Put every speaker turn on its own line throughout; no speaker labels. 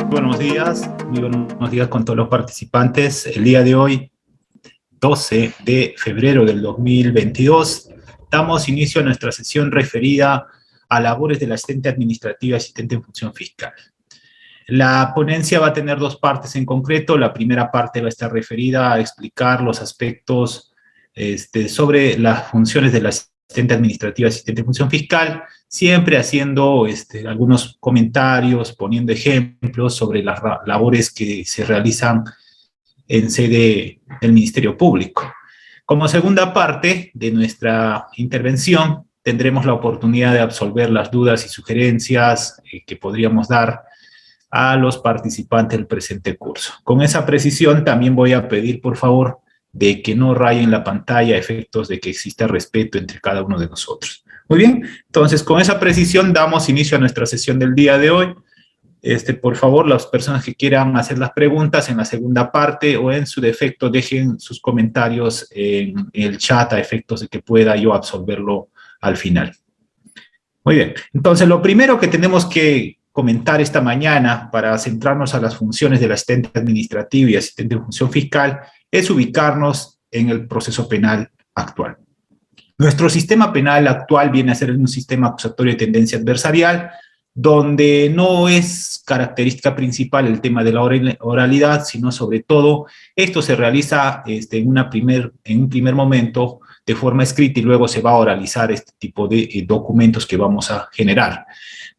muy buenos días con todos los participantes. El día de hoy, 12 de febrero del 2022, damos inicio a nuestra sesión referida a labores del asistente administrativo y asistente en función fiscal. La ponencia va a tener dos partes en concreto. La primera parte va a estar referida a explicar los aspectos sobre las funciones del asistente administrativo y asistente en función fiscal, siempre haciendo algunos comentarios, poniendo ejemplos sobre las labores que se realizan en sede del Ministerio Público. Como segunda parte de nuestra intervención, tendremos la oportunidad de absolver las dudas y sugerencias que podríamos dar a los participantes del presente curso. Con esa precisión también voy a pedir, por favor, de que no rayen la pantalla a efectos de que exista respeto entre cada uno de nosotros. Muy bien, entonces con esa precisión damos inicio a nuestra sesión del día de hoy. Por favor, las personas que quieran hacer las preguntas en la segunda parte o en su defecto dejen sus comentarios en el chat a efectos de que pueda yo absolverlo al final. Muy bien, entonces lo primero que tenemos que comentar esta mañana para centrarnos a las funciones del asistente administrativo y asistente de función fiscal es ubicarnos en el proceso penal actual. Nuestro sistema penal actual viene a ser un sistema acusatorio de tendencia adversarial, donde no es característica principal el tema de la oralidad, sino sobre todo esto se realiza en un primer momento de forma escrita y luego se va a oralizar este tipo de documentos que vamos a generar.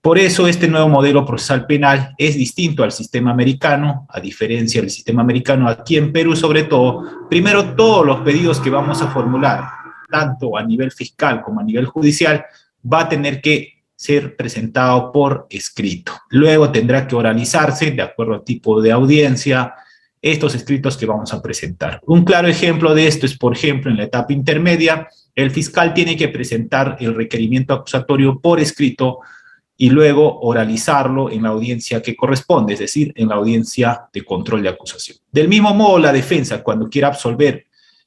Por eso este nuevo modelo procesal penal es distinto al sistema americano, a diferencia del sistema americano aquí en Perú sobre todo. Primero, todos los pedidos que vamos a formular, tanto a nivel fiscal como a nivel judicial, va a tener que ser presentado por escrito. Luego tendrá que oralizarse de acuerdo al tipo de audiencia, estos escritos que vamos a presentar. Un claro ejemplo de esto es, por ejemplo, en la etapa intermedia, el fiscal tiene que presentar el requerimiento acusatorio por escrito y luego oralizarlo en la audiencia que corresponde, es decir, en la audiencia de control de acusación. Del mismo modo, la defensa, cuando quiera absolver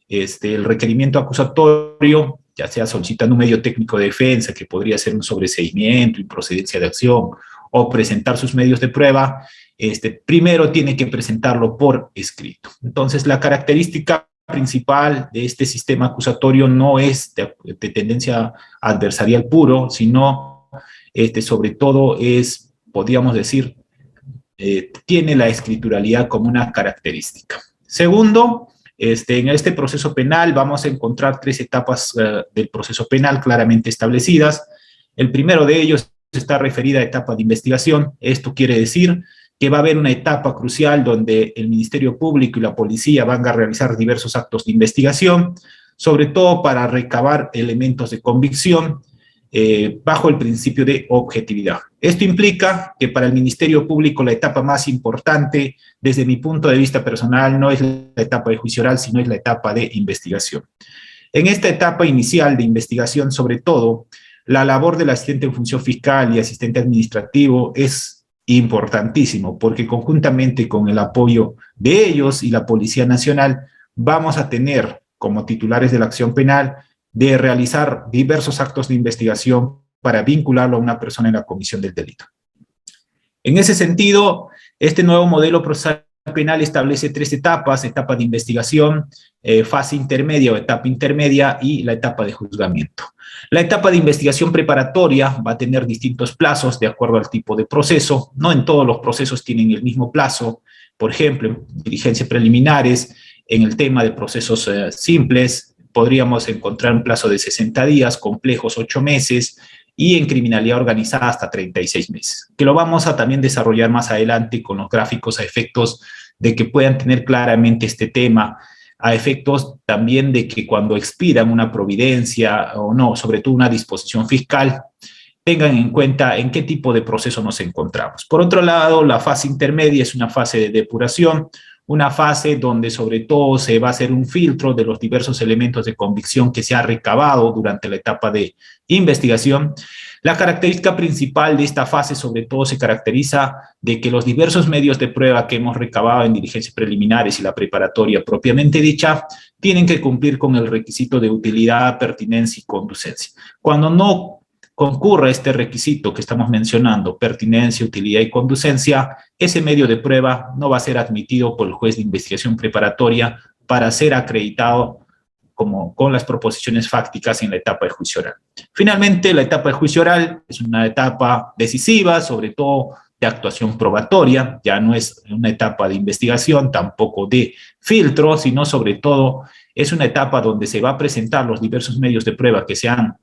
el requerimiento acusatorio, ya sea solicitando un medio técnico de defensa, que podría ser un sobreseimiento, improcedencia de acción, o presentar sus medios de prueba, primero tiene que presentarlo por escrito. Entonces, la característica principal de este sistema acusatorio no es de tendencia adversarial puro, sino sobre todo es, podríamos decir, tiene la escrituralidad como una característica. Segundo, en este proceso penal vamos a encontrar tres etapas del proceso penal claramente establecidas. El primero de ellos está referida a etapa de investigación. Esto quiere decir que va a haber una etapa crucial donde el Ministerio Público y la policía van a realizar diversos actos de investigación, sobre todo para recabar elementos de convicción, bajo el principio de objetividad. Esto implica que para el Ministerio Público la etapa más importante, desde mi punto de vista personal, no es la etapa de juicio oral, sino es la etapa de investigación. En esta etapa inicial de investigación, sobre todo, la labor del asistente en función fiscal y asistente administrativo es importantísimo, porque conjuntamente con el apoyo de ellos y la Policía Nacional, vamos a tener como titulares de la acción penal de realizar diversos actos de investigación para vincularlo a una persona en la comisión del delito. En ese sentido, este nuevo modelo procesal penal establece tres etapas: etapa de investigación, fase intermedia o etapa intermedia y la etapa de juzgamiento. La etapa de investigación preparatoria va a tener distintos plazos de acuerdo al tipo de proceso. No en todos los procesos tienen el mismo plazo. Por ejemplo, en diligencias preliminares, en el tema de procesos simples, podríamos encontrar un plazo de 60 días, complejos 8 meses, y en criminalidad organizada hasta 36 meses, que lo vamos a también desarrollar más adelante con los gráficos a efectos de que puedan tener claramente este tema, a efectos también de que cuando expidan una providencia o no, sobre todo una disposición fiscal, tengan en cuenta en qué tipo de proceso nos encontramos. Por otro lado, la fase intermedia es una fase de depuración, una fase donde sobre todo se va a hacer un filtro de los diversos elementos de convicción que se ha recabado durante la etapa de investigación. La característica principal de esta fase sobre todo se caracteriza de que los diversos medios de prueba que hemos recabado en diligencias preliminares y la preparatoria propiamente dicha tienen que cumplir con el requisito de utilidad, pertinencia y conducencia. Cuando no concurra este requisito que estamos mencionando, pertinencia, utilidad y conducencia, ese medio de prueba no va a ser admitido por el juez de investigación preparatoria para ser acreditado con las proposiciones fácticas en la etapa de juicio oral. Finalmente, la etapa de juicio oral es una etapa decisiva, sobre todo de actuación probatoria, ya no es una etapa de investigación, tampoco de filtro, sino sobre todo es una etapa donde se va a presentar los diversos medios de prueba que se han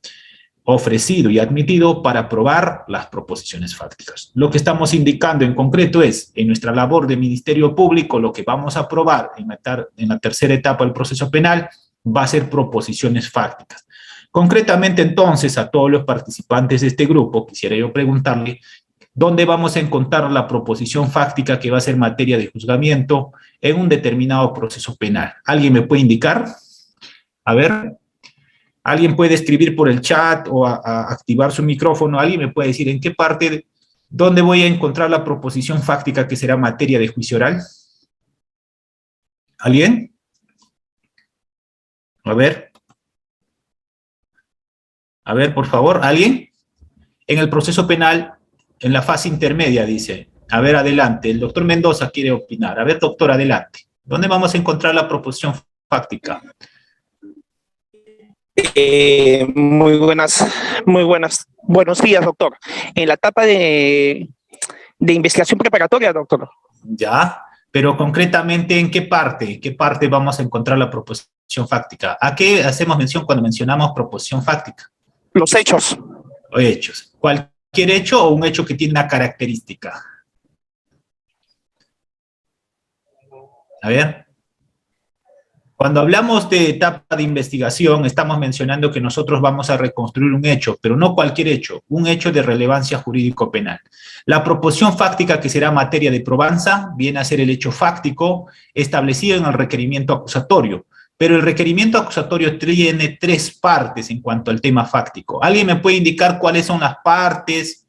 ofrecido y admitido para probar las proposiciones fácticas. Lo que estamos indicando en concreto es, en nuestra labor de Ministerio Público, lo que vamos a probar en la tercera etapa del proceso penal va a ser proposiciones fácticas. Concretamente, entonces, a todos los participantes de este grupo, quisiera yo preguntarle, ¿dónde vamos a encontrar la proposición fáctica que va a ser materia de juzgamiento en un determinado proceso penal? ¿Alguien me puede indicar? A ver, ¿alguien puede escribir por el chat o a activar su micrófono? ¿Alguien me puede decir en qué parte, dónde voy a encontrar la proposición fáctica que será materia de juicio oral? ¿Alguien? A ver, por favor, ¿alguien? En el proceso penal, en la fase intermedia, dice. A ver, adelante, el doctor Mendoza quiere opinar. A ver, doctor, adelante. ¿Dónde vamos a encontrar la proposición fáctica?
Buenos días, doctor. En la etapa de investigación preparatoria, doctor.
Ya, pero concretamente, ¿en qué parte? ¿En qué parte vamos a encontrar la proposición fáctica? ¿A qué hacemos mención cuando mencionamos proposición fáctica?
Los hechos.
O hechos. ¿Cualquier hecho o un hecho que tiene una característica? A ver. Cuando hablamos de etapa de investigación, estamos mencionando que nosotros vamos a reconstruir un hecho, pero no cualquier hecho, un hecho de relevancia jurídico-penal. La proposición fáctica que será materia de probanza viene a ser el hecho fáctico establecido en el requerimiento acusatorio, pero el requerimiento acusatorio tiene 3 partes en cuanto al tema fáctico. ¿Alguien me puede indicar cuáles son las partes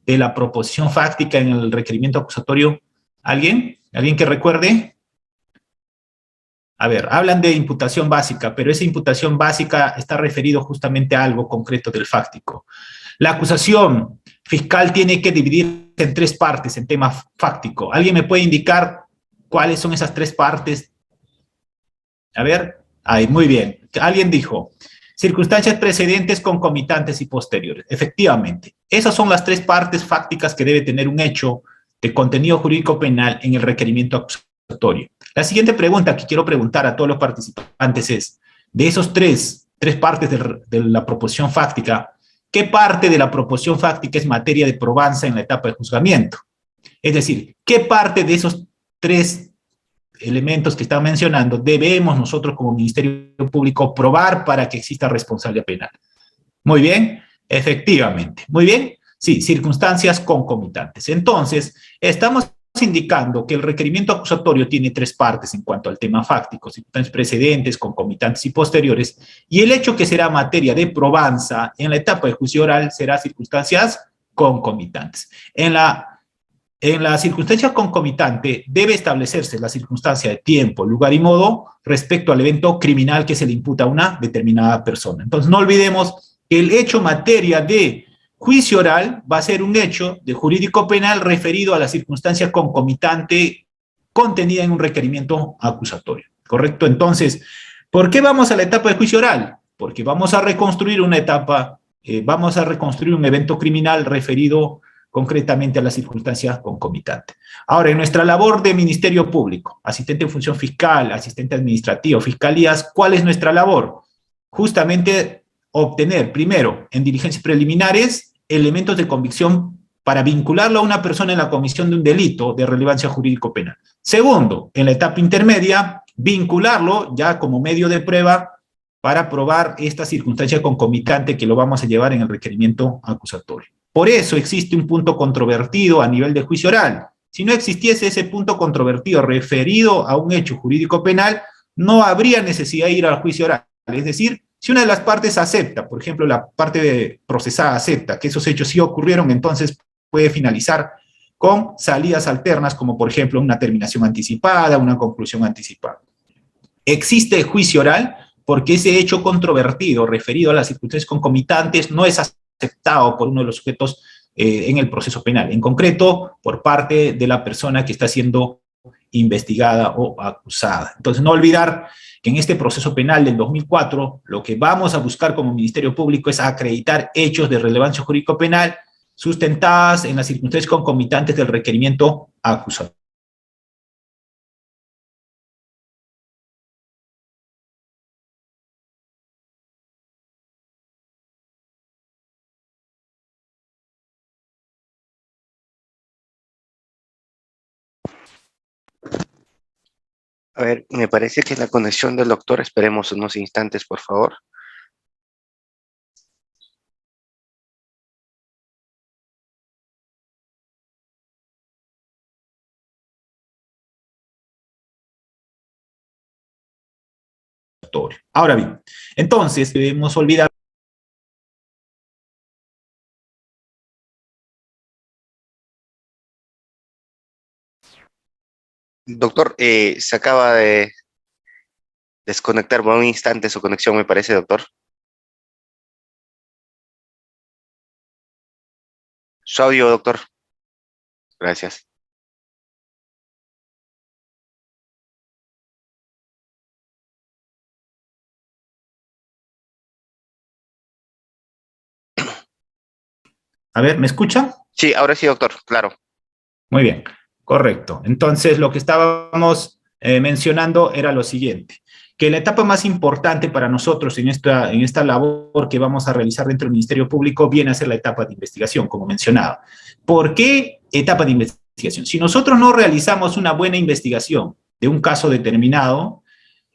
de la proposición fáctica en el requerimiento acusatorio? ¿Alguien? ¿Alguien que recuerde? A ver, hablan de imputación básica, pero esa imputación básica está referido justamente a algo concreto del fáctico. La acusación fiscal tiene que dividirse en 3 partes en tema fáctico. ¿Alguien me puede indicar cuáles son esas 3 partes? A ver, ahí, muy bien. Alguien dijo, circunstancias precedentes, concomitantes y posteriores. Efectivamente, esas son las 3 partes fácticas que debe tener un hecho de contenido jurídico penal en el requerimiento acusatorio. La siguiente pregunta que quiero preguntar a todos los participantes es, de esos tres partes de la proposición fáctica, ¿qué parte de la proposición fáctica es materia de probanza en la etapa de juzgamiento? Es decir, ¿qué parte de esos 3 elementos que estaba mencionando debemos nosotros como Ministerio Público probar para que exista responsabilidad penal? Muy bien, efectivamente. Muy bien, sí, circunstancias concomitantes. Entonces, estamos indicando que el requerimiento acusatorio tiene 3 partes en cuanto al tema fáctico, circunstancias precedentes, concomitantes y posteriores, y el hecho que será materia de probanza en la etapa de juicio oral será circunstancias concomitantes. En la circunstancia concomitante debe establecerse la circunstancia de tiempo, lugar y modo respecto al evento criminal que se le imputa a una determinada persona. Entonces, no olvidemos que el hecho materia de juicio oral va a ser un hecho de jurídico penal referido a la circunstancia concomitante contenida en un requerimiento acusatorio, ¿correcto? Entonces, ¿por qué vamos a la etapa de juicio oral? Porque vamos a reconstruir una etapa, vamos a reconstruir un evento criminal referido concretamente a la circunstancia concomitante. Ahora, en nuestra labor de Ministerio Público, asistente en función fiscal, asistente administrativo, fiscalías, ¿cuál es nuestra labor? Justamente obtener, primero, en diligencias preliminares, elementos de convicción para vincularlo a una persona en la comisión de un delito de relevancia jurídico-penal. Segundo, en la etapa intermedia, vincularlo ya como medio de prueba para probar esta circunstancia concomitante que lo vamos a llevar en el requerimiento acusatorio. Por eso existe un punto controvertido a nivel de juicio oral. Si no existiese ese punto controvertido referido a un hecho jurídico-penal, no habría necesidad de ir al juicio oral. Es decir, si una de las partes acepta, por ejemplo, la parte procesada acepta que esos hechos sí ocurrieron, entonces puede finalizar con salidas alternas, como por ejemplo una terminación anticipada, una conclusión anticipada. Existe juicio oral porque ese hecho controvertido referido a las circunstancias concomitantes no es aceptado por uno de los sujetos en el proceso penal, en concreto por parte de la persona que está siendo investigada o acusada. Entonces, no olvidar que en este proceso penal del 2004, lo que vamos a buscar como Ministerio Público es acreditar hechos de relevancia jurídico-penal sustentadas en las circunstancias concomitantes del requerimiento acusatorio.
A ver, me parece que la conexión del doctor, esperemos unos instantes, por favor.
Ahora bien, entonces debemos olvidar.
Doctor, se acaba de desconectar por un instante su conexión, me parece, doctor. Su audio, doctor. Gracias.
A ver, ¿me escuchan?
Sí, ahora sí, doctor, claro.
Muy bien, correcto. Entonces, lo que estábamos mencionando era lo siguiente, que la etapa más importante para nosotros en esta labor que vamos a realizar dentro del Ministerio Público viene a ser la etapa de investigación, como mencionaba. ¿Por qué etapa de investigación? Si nosotros no realizamos una buena investigación de un caso determinado,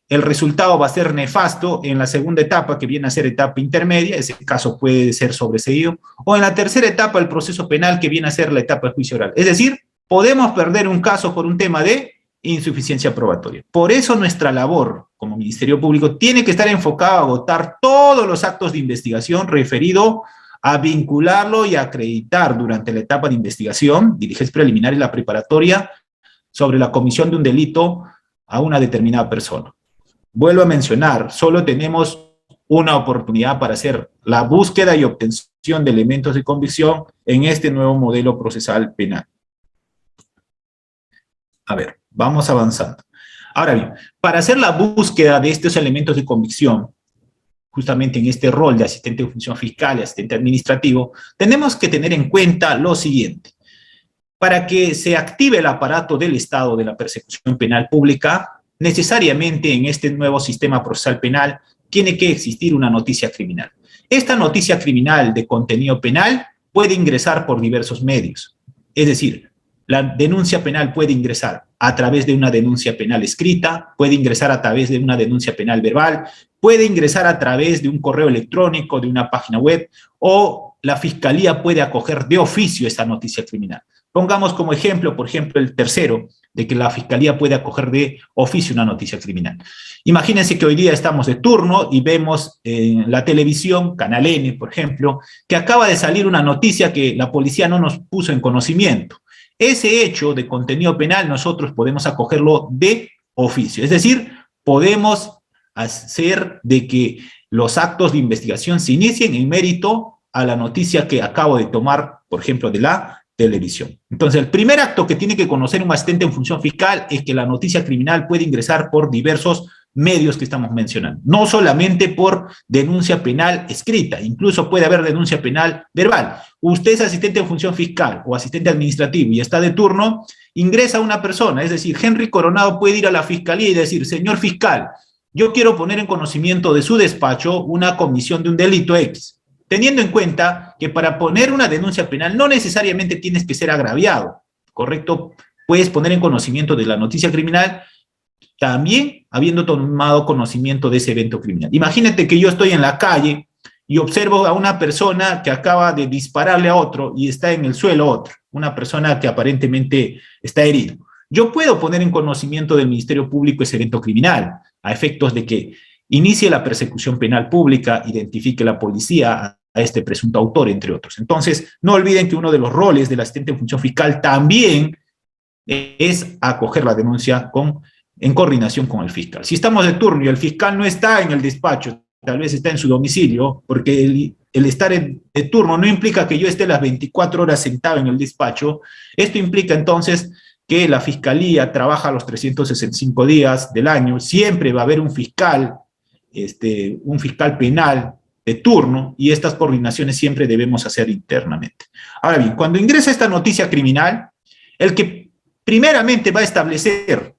el resultado va a ser nefasto en la segunda etapa, que viene a ser etapa intermedia, ese caso puede ser sobreseído, o en la tercera etapa, el proceso penal, que viene a ser la etapa de juicio oral. Es decir, podemos perder un caso por un tema de insuficiencia probatoria. Por eso nuestra labor como Ministerio Público tiene que estar enfocada a agotar todos los actos de investigación referido a vincularlo y acreditar durante la etapa de investigación, diligencia preliminar y la preparatoria, sobre la comisión de un delito a una determinada persona. Vuelvo a mencionar, solo tenemos una oportunidad para hacer la búsqueda y obtención de elementos de convicción en este nuevo modelo procesal penal. A ver, vamos avanzando. Ahora bien, para hacer la búsqueda de estos elementos de convicción, justamente en este rol de asistente de función fiscal y asistente administrativo, tenemos que tener en cuenta lo siguiente. Para que se active el aparato del Estado de la persecución penal pública, necesariamente en este nuevo sistema procesal penal tiene que existir una noticia criminal. Esta noticia criminal de contenido penal puede ingresar por diversos medios. Es decir, la denuncia penal puede ingresar a través de una denuncia penal escrita, puede ingresar a través de una denuncia penal verbal, puede ingresar a través de un correo electrónico, de una página web, o la Fiscalía puede acoger de oficio esta noticia criminal. Pongamos como ejemplo, por ejemplo, el tercero, de que la Fiscalía puede acoger de oficio una noticia criminal. Imagínense que hoy día estamos de turno y vemos en la televisión, Canal N, por ejemplo, que acaba de salir una noticia que la policía no nos puso en conocimiento. Ese hecho de contenido penal nosotros podemos acogerlo de oficio, es decir, podemos hacer de que los actos de investigación se inicien en mérito a la noticia que acabo de tomar, por ejemplo, de la televisión. Entonces, el primer acto que tiene que conocer un asistente en función fiscal es que la noticia criminal puede ingresar por diversos medios que estamos mencionando, no solamente por denuncia penal escrita, incluso puede haber denuncia penal verbal. Usted es asistente en función fiscal o asistente administrativo y está de turno, ingresa una persona, es decir, Henry Coronado puede ir a la Fiscalía y decir, señor fiscal, yo quiero poner en conocimiento de su despacho una comisión de un delito X, teniendo en cuenta que para poner una denuncia penal no necesariamente tienes que ser agraviado, ¿correcto? Puedes poner en conocimiento de la noticia criminal también habiendo tomado conocimiento de ese evento criminal. Imagínate que yo estoy en la calle y observo a una persona que acaba de dispararle a otro y está en el suelo otro, una persona que aparentemente está herido. Yo puedo poner en conocimiento del Ministerio Público ese evento criminal, a efectos de que inicie la persecución penal pública, identifique la policía a este presunto autor, entre otros. Entonces, no olviden que uno de los roles del asistente en función fiscal también es acoger la denuncia en coordinación con el fiscal. Si estamos de turno y el fiscal no está en el despacho, tal vez está en su domicilio, porque el estar de turno no implica que yo esté las 24 horas sentado en el despacho. Esto implica entonces que la fiscalía trabaja los 365 días del año, siempre va a haber un fiscal penal de turno, y estas coordinaciones siempre debemos hacer internamente. Ahora bien, cuando ingresa esta noticia criminal, el que primeramente va a establecer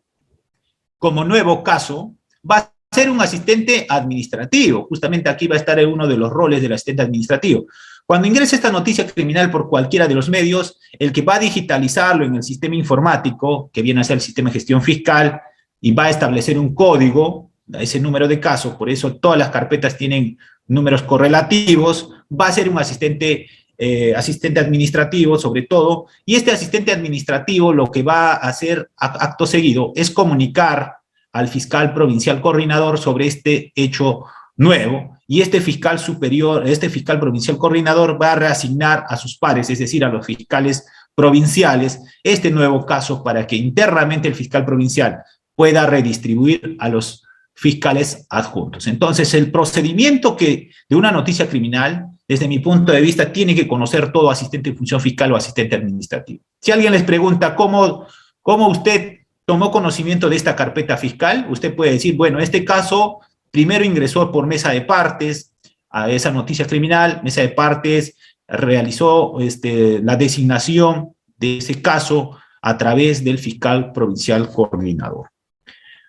como nuevo caso va a ser un asistente administrativo. Justamente aquí va a estar uno de los roles del asistente administrativo. Cuando ingrese esta noticia criminal por cualquiera de los medios, el que va a digitalizarlo en el sistema informático, que viene a ser el sistema de gestión fiscal, y va a establecer un código a ese número de casos, por eso todas las carpetas tienen números correlativos, va a ser un asistente administrativo sobre todo, y este asistente administrativo lo que va a hacer acto seguido es comunicar al fiscal provincial coordinador sobre este hecho nuevo, y este fiscal provincial coordinador va a reasignar a sus pares, es decir, a los fiscales provinciales, este nuevo caso para que internamente el fiscal provincial pueda redistribuir a los fiscales adjuntos. Entonces, el procedimiento de una noticia criminal, desde mi punto de vista, tiene que conocer todo asistente de función fiscal o asistente administrativo. Si alguien les pregunta cómo usted tomó conocimiento de esta carpeta fiscal, usted puede decir, bueno, este caso primero ingresó por mesa de partes a esa noticia criminal, mesa de partes realizó la designación de ese caso a través del fiscal provincial coordinador.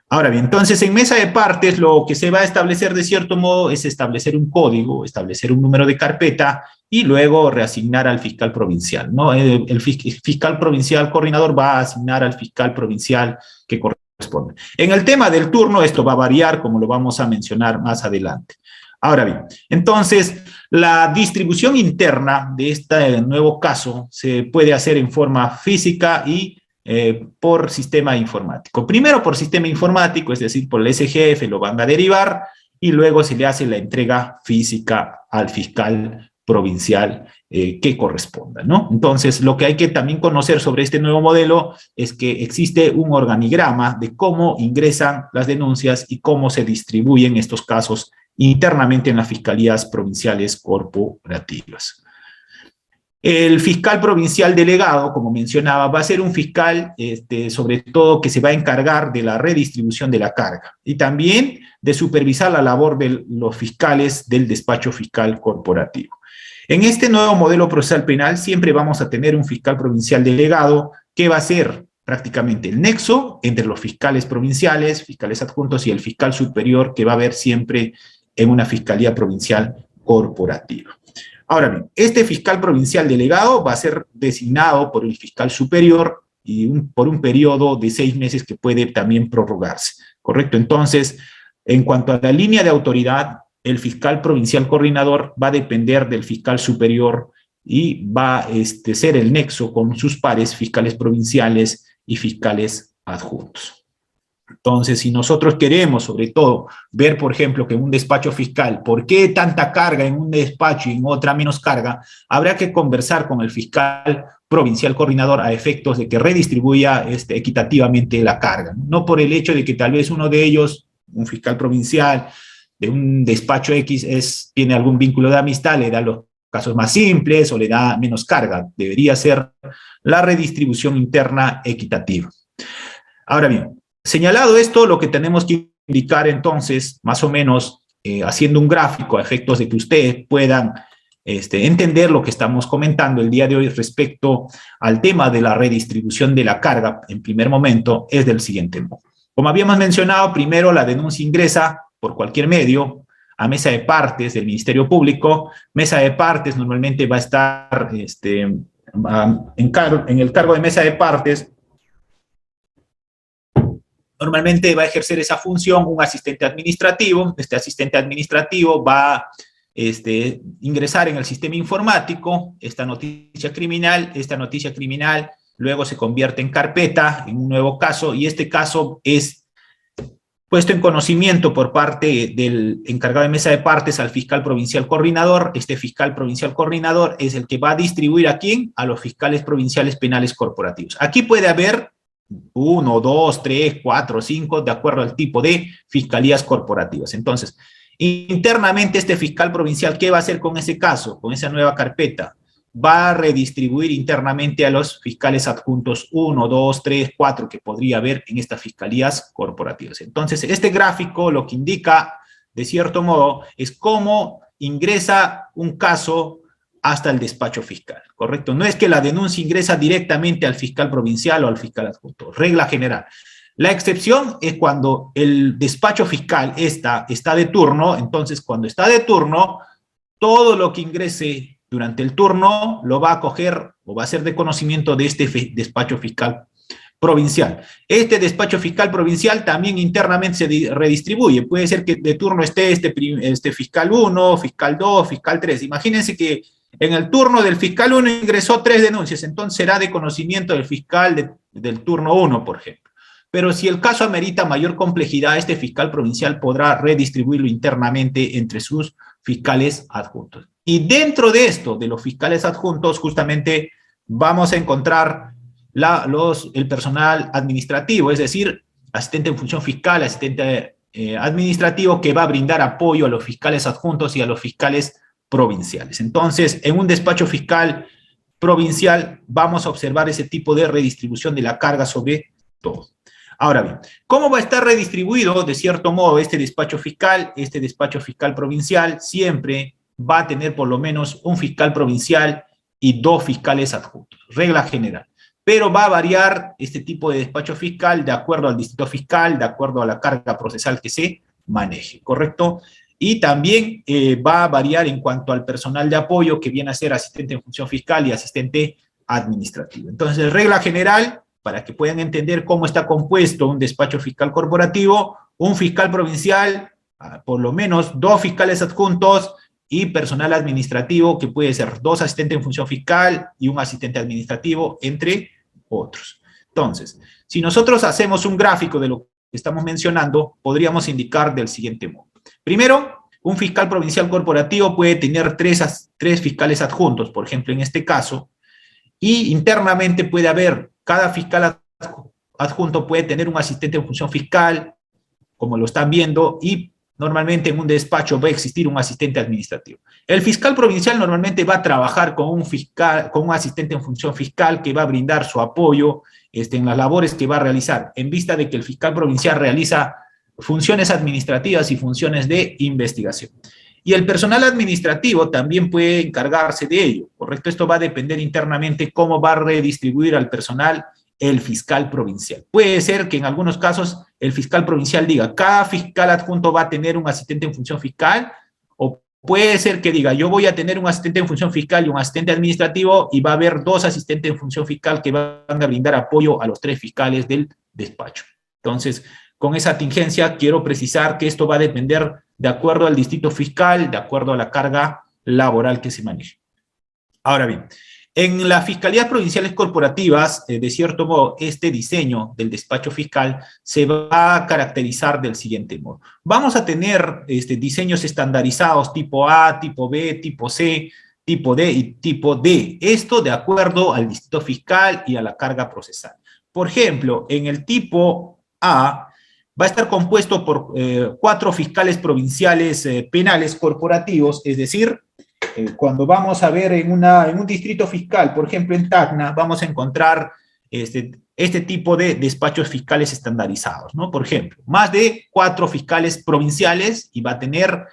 Ahora bien, entonces en mesa de partes lo que se va a establecer de cierto modo es establecer un código, establecer un número de carpeta y luego reasignar al fiscal provincial, ¿no? El fiscal provincial coordinador va a asignar al fiscal provincial que corresponde. En el tema del turno esto va a variar, como lo vamos a mencionar más adelante. Ahora bien, entonces la distribución interna de este nuevo caso se puede hacer en forma física y por sistema informático. Primero por sistema informático, es decir, por el SGF lo van a derivar y luego se le hace la entrega física al fiscal provincial que corresponda, ¿no? Entonces, lo que hay que también conocer sobre este nuevo modelo es que existe un organigrama de cómo ingresan las denuncias y cómo se distribuyen estos casos internamente en las fiscalías provinciales corporativas. El fiscal provincial delegado, como mencionaba, va a ser un fiscal, sobre todo, que se va a encargar de la redistribución de la carga y también de supervisar la labor de los fiscales del despacho fiscal corporativo. En este nuevo modelo procesal penal siempre vamos a tener un fiscal provincial delegado que va a ser prácticamente el nexo entre los fiscales provinciales, fiscales adjuntos y el fiscal superior que va a haber siempre en una fiscalía provincial corporativa. Ahora bien, este fiscal provincial delegado va a ser designado por el fiscal superior y por un periodo de 6 meses que puede también prorrogarse, ¿correcto? Entonces, en cuanto a la línea de autoridad, el fiscal provincial coordinador va a depender del fiscal superior y va a ser el nexo con sus pares fiscales provinciales y fiscales adjuntos. Entonces, si nosotros queremos, sobre todo, ver, por ejemplo, que en un despacho fiscal, ¿por qué tanta carga en un despacho y en otra menos carga? Habrá que conversar con el fiscal provincial coordinador a efectos de que redistribuya equitativamente la carga. No por el hecho de que tal vez uno de ellos, un fiscal provincial de un despacho X, tiene algún vínculo de amistad, le da los casos más simples o le da menos carga. Debería ser la redistribución interna equitativa. Ahora bien, señalado esto, lo que tenemos que indicar entonces, más o menos, haciendo un gráfico a efectos de que ustedes puedan entender lo que estamos comentando el día de hoy respecto al tema de la redistribución de la carga, en primer momento, es del siguiente modo. Como habíamos mencionado, primero la denuncia ingresa por cualquier medio a mesa de partes del Ministerio Público. Mesa de partes normalmente va a estar en el cargo de mesa de partes. Normalmente va a ejercer esa función un asistente administrativo. Este asistente administrativo va a ingresar en el sistema informático esta noticia criminal. Esta noticia criminal luego se convierte en carpeta, en un nuevo caso, y este caso es puesto en conocimiento por parte del encargado de mesa de partes al fiscal provincial coordinador. Este fiscal provincial coordinador es el que va a distribuir ¿a quién? A los fiscales provinciales penales corporativos. Aquí puede haber 1, 2, 3, 4, 5, de acuerdo al tipo de fiscalías corporativas. Entonces, Internamente este fiscal provincial, ¿qué va a hacer con ese caso, con esa nueva carpeta? Va a redistribuir internamente a los fiscales adjuntos 1, 2, 3, 4 que podría haber en estas fiscalías corporativas. Entonces, este gráfico lo que indica, de cierto modo, es cómo ingresa un caso hasta el despacho fiscal, ¿correcto? No es que la denuncia ingresa directamente al fiscal provincial o al fiscal adjunto, regla general. La excepción es cuando el despacho fiscal está de turno, entonces cuando está de turno, todo lo que ingrese durante el turno lo va a coger o va a ser de conocimiento de este despacho fiscal provincial. Este despacho fiscal provincial también internamente se redistribuye. Puede ser que de turno esté este fiscal 1, fiscal 2, fiscal 3. Imagínense que en el turno del fiscal 1 ingresó 3 denuncias, entonces será de conocimiento del fiscal del turno 1, por ejemplo. Pero si el caso amerita mayor complejidad, este fiscal provincial podrá redistribuirlo internamente entre sus fiscales adjuntos. Y dentro de esto, de los fiscales adjuntos, justamente vamos a encontrar el personal administrativo, es decir, asistente en función fiscal, asistente administrativo, que va a brindar apoyo a los fiscales adjuntos y a los fiscales provinciales. Entonces, en un despacho fiscal provincial vamos a observar ese tipo de redistribución de la carga sobre todo. Ahora bien, ¿cómo va a estar redistribuido, de cierto modo, este despacho fiscal? Este despacho fiscal provincial siempre va a tener por lo menos un fiscal provincial y 2 fiscales adjuntos, regla general. Pero va a variar este tipo de despacho fiscal de acuerdo al distrito fiscal, de acuerdo a la carga procesal que se maneje, ¿correcto? Y también va a variar en cuanto al personal de apoyo, que viene a ser asistente en función fiscal y asistente administrativo. Entonces, regla general, para que puedan entender cómo está compuesto un despacho fiscal corporativo, un fiscal provincial, por lo menos 2 fiscales adjuntos y personal administrativo, que puede ser 2 asistentes en función fiscal y un asistente administrativo, entre otros. Entonces, si nosotros hacemos un gráfico de lo que estamos mencionando, podríamos indicar del siguiente modo. Primero, un fiscal provincial corporativo puede tener 3 fiscales adjuntos, por ejemplo, en este caso, y internamente puede haber, cada fiscal adjunto puede tener un asistente en función fiscal, como lo están viendo, y normalmente en un despacho va a existir un asistente administrativo. El fiscal provincial normalmente va a trabajar con un asistente en función fiscal que va a brindar su apoyo en las labores que va a realizar, en vista de que el fiscal provincial realiza funciones administrativas y funciones de investigación. Y el personal administrativo también puede encargarse de ello, ¿correcto? Esto va a depender internamente cómo va a redistribuir al personal el fiscal provincial. Puede ser que en algunos casos el fiscal provincial diga, cada fiscal adjunto va a tener un asistente en función fiscal, o puede ser que diga, yo voy a tener un asistente en función fiscal y un asistente administrativo, y va a haber 2 asistentes en función fiscal que van a brindar apoyo a los 3 fiscales del despacho. Entonces, con esa tingencia quiero precisar que esto va a depender de acuerdo al distrito fiscal, de acuerdo a la carga laboral que se maneje. Ahora bien, en las fiscalías provinciales corporativas, de cierto modo, este diseño del despacho fiscal se va a caracterizar del siguiente modo. Vamos a tener diseños estandarizados tipo A, tipo B, tipo C, tipo D y tipo D. Esto de acuerdo al distrito fiscal y a la carga procesal. Por ejemplo, en el tipo A va a estar compuesto por 4 fiscales provinciales penales corporativos, es decir, cuando vamos a ver en un distrito fiscal, por ejemplo en Tacna, vamos a encontrar este tipo de despachos fiscales estandarizados, ¿no? Por ejemplo, más de 4 fiscales provinciales y va a tener,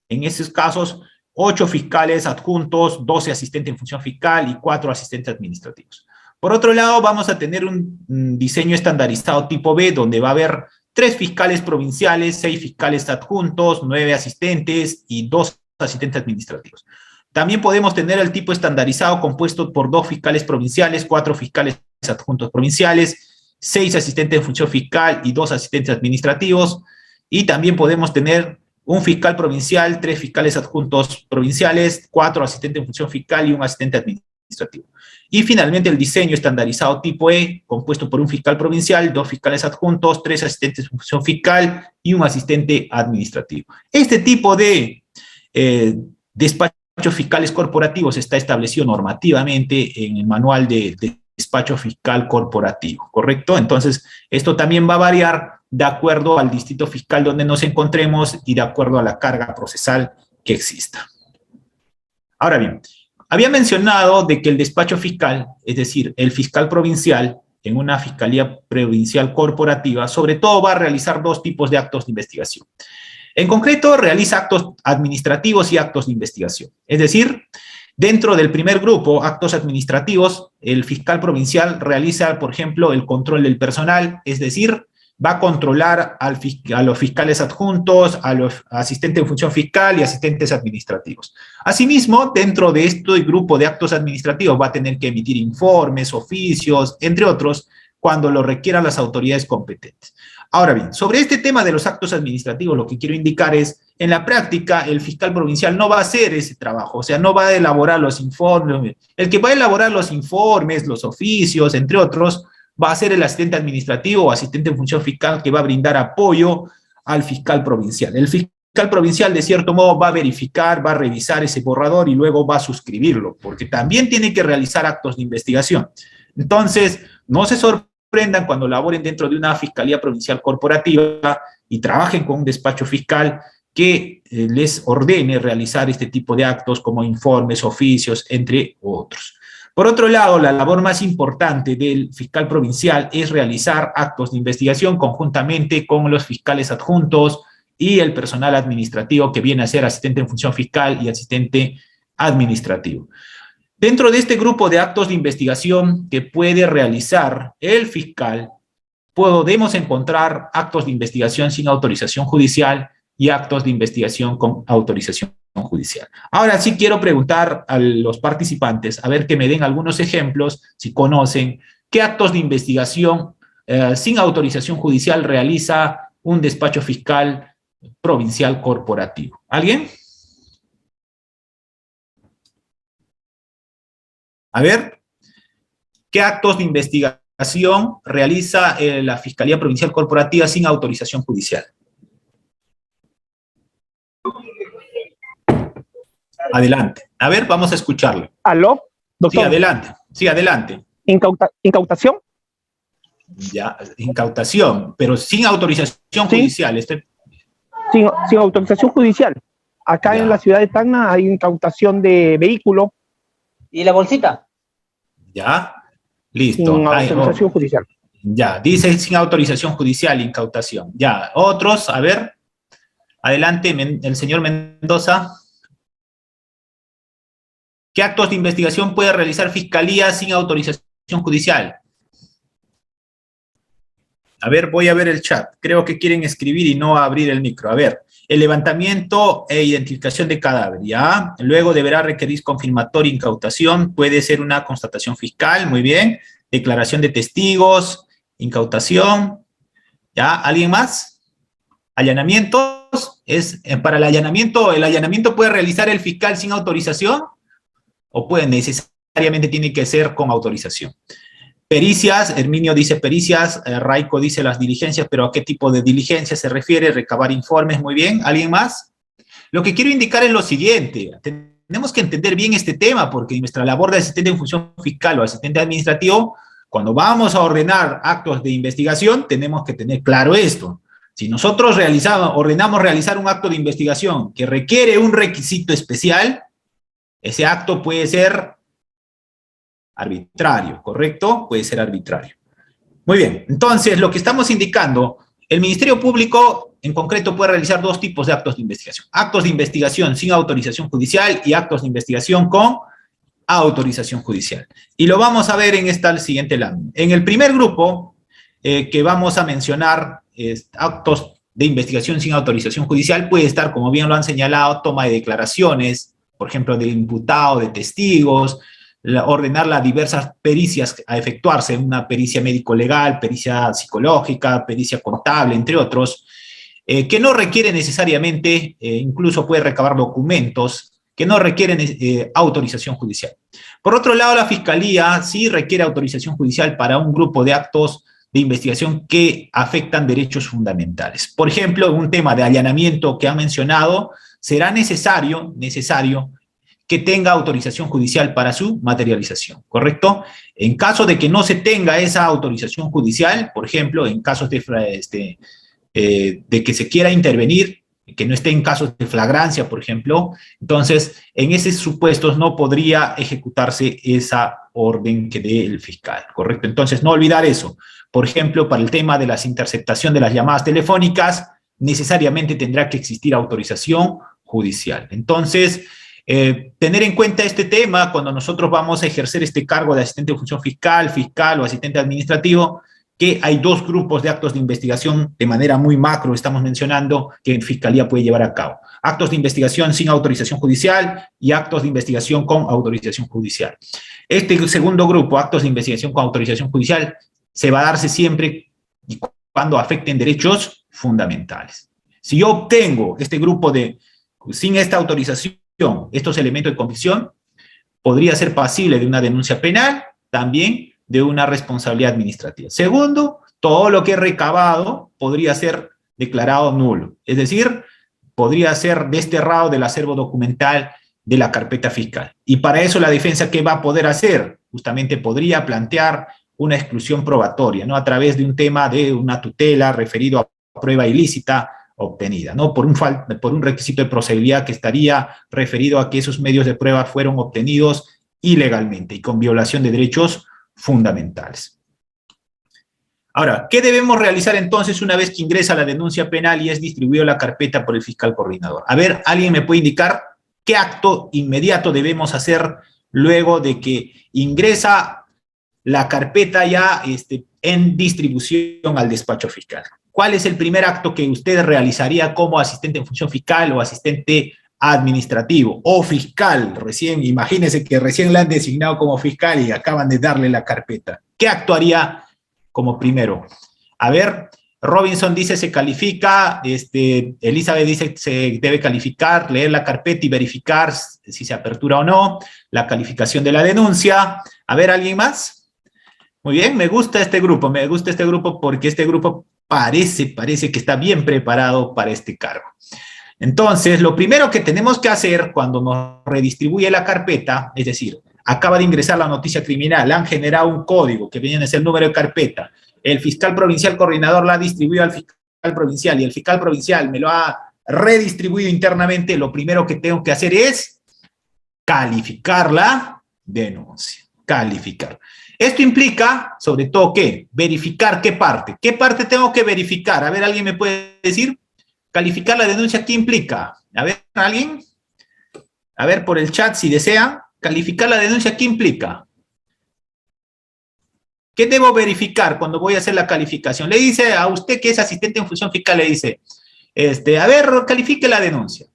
en esos casos, 8 fiscales adjuntos, 12 asistentes en función fiscal y 4 asistentes administrativos. Por otro lado, vamos a tener un diseño estandarizado tipo B, donde va a haber 3 fiscales provinciales, 6 fiscales adjuntos, 9 asistentes y 2 asistentes administrativos. También podemos tener el tipo estandarizado compuesto por 2 fiscales provinciales, 4 fiscales adjuntos provinciales, 6 asistentes de función fiscal y 2 asistentes administrativos. Y también podemos tener un fiscal provincial, 3 fiscales adjuntos provinciales, 4 asistentes de función fiscal y un asistente administrativo. Y finalmente el diseño estandarizado tipo E, compuesto por un fiscal provincial, 2 fiscales adjuntos, 3 asistentes de función fiscal y un asistente administrativo. Este tipo de despachos fiscales corporativos está establecido normativamente en el manual de despacho fiscal corporativo, ¿correcto? Entonces, esto también va a variar de acuerdo al distrito fiscal donde nos encontremos y de acuerdo a la carga procesal que exista. Ahora bien, había mencionado de que el despacho fiscal, es decir, el fiscal provincial, en una fiscalía provincial corporativa, sobre todo va a realizar dos tipos de actos de investigación. En concreto, realiza actos administrativos y actos de investigación. Es decir, dentro del primer grupo, actos administrativos, el fiscal provincial realiza, por ejemplo, el control del personal, es decir, va a controlar a los fiscales adjuntos, a los asistentes de función fiscal y asistentes administrativos. Asimismo, dentro de este grupo de actos administrativos va a tener que emitir informes, oficios, entre otros, cuando lo requieran las autoridades competentes. Ahora bien, sobre este tema de los actos administrativos, lo que quiero indicar es, en la práctica, el fiscal provincial no va a hacer ese trabajo, o sea, no va a elaborar los informes. El que va a elaborar los informes, los oficios, entre otros, va a ser el asistente administrativo o asistente de función fiscal que va a brindar apoyo al fiscal provincial. El fiscal provincial, de cierto modo, va a verificar, va a revisar ese borrador y luego va a suscribirlo, porque también tiene que realizar actos de investigación. Entonces, no se sorprendan cuando laboren dentro de una fiscalía provincial corporativa y trabajen con un despacho fiscal que les ordene realizar este tipo de actos como informes, oficios, entre otros. Por otro lado, la labor más importante del fiscal provincial es realizar actos de investigación conjuntamente con los fiscales adjuntos y el personal administrativo que viene a ser asistente en función fiscal y asistente administrativo. Dentro de este grupo de actos de investigación que puede realizar el fiscal, podemos encontrar actos de investigación sin autorización judicial y actos de investigación con autorización judicial. Ahora sí quiero preguntar a los participantes, a ver que me den algunos ejemplos, si conocen, qué actos de investigación sin autorización judicial realiza un despacho fiscal provincial corporativo. ¿Alguien? A ver, ¿qué actos de investigación realiza la Fiscalía Provincial Corporativa sin autorización judicial? Adelante. A ver, vamos a escucharlo.
¿Aló, doctor?
Sí, adelante. Sí, adelante.
¿Incautación?
Ya, incautación, pero sin autorización judicial.
Sin autorización judicial. Acá en la ciudad de Tacna hay incautación de vehículo.
¿Y la bolsita?
Ya, listo.
Sin autorización judicial.
Ya, dice sin autorización judicial, incautación. Ya, otros, a ver. Adelante, el señor Mendoza. ¿Qué actos de investigación puede realizar Fiscalía sin autorización judicial? A ver, voy a ver el chat. Creo que quieren escribir y no abrir el micro. A ver, el levantamiento e identificación de cadáver, ¿ya? Luego deberá requerir confirmatoria, incautación. Puede ser una constatación fiscal, muy bien. Declaración de testigos, incautación. ¿Ya? ¿Alguien más? ¿Allanamientos? Para el allanamiento puede realizar el fiscal sin autorización o puede necesariamente tiene que ser con autorización. Pericias, Herminio dice pericias, Raico dice las diligencias, pero ¿a qué tipo de diligencia se refiere? Recabar informes, muy bien. ¿Alguien más? Lo que quiero indicar es lo siguiente, tenemos que entender bien este tema, porque en nuestra labor de asistente en función fiscal o asistente administrativo, cuando vamos a ordenar actos de investigación, tenemos que tener claro esto. Si nosotros ordenamos realizar un acto de investigación que requiere un requisito especial, ese acto puede ser arbitrario, ¿correcto? Puede ser arbitrario. Muy bien, entonces lo que estamos indicando, el Ministerio Público en concreto puede realizar dos tipos de actos de investigación. Actos de investigación sin autorización judicial y actos de investigación con autorización judicial. Y lo vamos a ver en esta siguiente lámina. En el primer grupo que vamos a mencionar, actos de investigación sin autorización judicial, puede estar, como bien lo han señalado, toma de declaraciones, por ejemplo, del imputado, de testigos, ordenar las diversas pericias a efectuarse, una pericia médico-legal, pericia psicológica, pericia contable, entre otros, que no requiere necesariamente, incluso puede recabar documentos, que no requieren autorización judicial. Por otro lado, la Fiscalía sí requiere autorización judicial para un grupo de actos de investigación que afectan derechos fundamentales. Por ejemplo, en un tema de allanamiento que han mencionado, será necesario que tenga autorización judicial para su materialización, ¿correcto? En caso de que no se tenga esa autorización judicial, por ejemplo, en casos de de que se quiera intervenir, que no esté en casos de flagrancia, por ejemplo, entonces en esos supuestos no podría ejecutarse esa orden que dé el fiscal, ¿correcto? Entonces no olvidar eso. Por ejemplo, para el tema de las interceptación de las llamadas telefónicas, necesariamente tendrá que existir autorización judicial. Entonces, tener en cuenta este tema cuando nosotros vamos a ejercer este cargo de asistente de función fiscal, fiscal o asistente administrativo, que hay dos grupos de actos de investigación de manera muy macro, estamos mencionando, que en Fiscalía puede llevar a cabo. Actos de investigación sin autorización judicial y actos de investigación con autorización judicial. Este segundo grupo, actos de investigación con autorización judicial, se va a darse siempre y cuando afecten derechos fundamentales. Si yo obtengo este grupo sin esta autorización, estos elementos de convicción, podría ser pasible de una denuncia penal, también de una responsabilidad administrativa. Segundo, todo lo que he recabado podría ser declarado nulo, es decir, podría ser desterrado del acervo documental de la carpeta fiscal. Y para eso la defensa, ¿qué va a poder hacer? Justamente podría plantear una exclusión probatoria, ¿no? A través de un tema de una tutela referido a prueba ilícita obtenida, ¿no? Por un requisito de procedibilidad que estaría referido a que esos medios de prueba fueron obtenidos ilegalmente y con violación de derechos fundamentales. Ahora, ¿qué debemos realizar entonces una vez que ingresa la denuncia penal y es distribuida la carpeta por el fiscal coordinador? A ver, ¿alguien me puede indicar qué acto inmediato debemos hacer luego de que ingresa la carpeta ya en distribución al despacho fiscal? ¿Cuál es el primer acto que usted realizaría como asistente en función fiscal o asistente administrativo o fiscal? Recién, imagínense que recién la han designado como fiscal y acaban de darle la carpeta. ¿Qué actuaría como primero? A ver, Robinson dice se califica, Elizabeth dice se debe calificar, leer la carpeta y verificar si se apertura o no, la calificación de la denuncia. A ver, ¿alguien más? Muy bien, me gusta este grupo porque este grupo parece que está bien preparado para este cargo. Entonces, lo primero que tenemos que hacer cuando nos redistribuye la carpeta, es decir, acaba de ingresar la noticia criminal, han generado un código que viene a ser el número de carpeta, el fiscal provincial coordinador la ha distribuido al fiscal provincial y el fiscal provincial me lo ha redistribuido internamente, lo primero que tengo que hacer es calificar la denuncia, calificar. Esto implica, sobre todo, ¿qué? Verificar qué parte. ¿Qué parte tengo que verificar? A ver, ¿alguien me puede decir? Calificar la denuncia, ¿qué implica? A ver, ¿alguien? A ver, por el chat, si desea. Calificar la denuncia, ¿qué implica? ¿Qué debo verificar cuando voy a hacer la calificación? Le dice a usted que es asistente en función fiscal, le dice, a ver, califique la denuncia.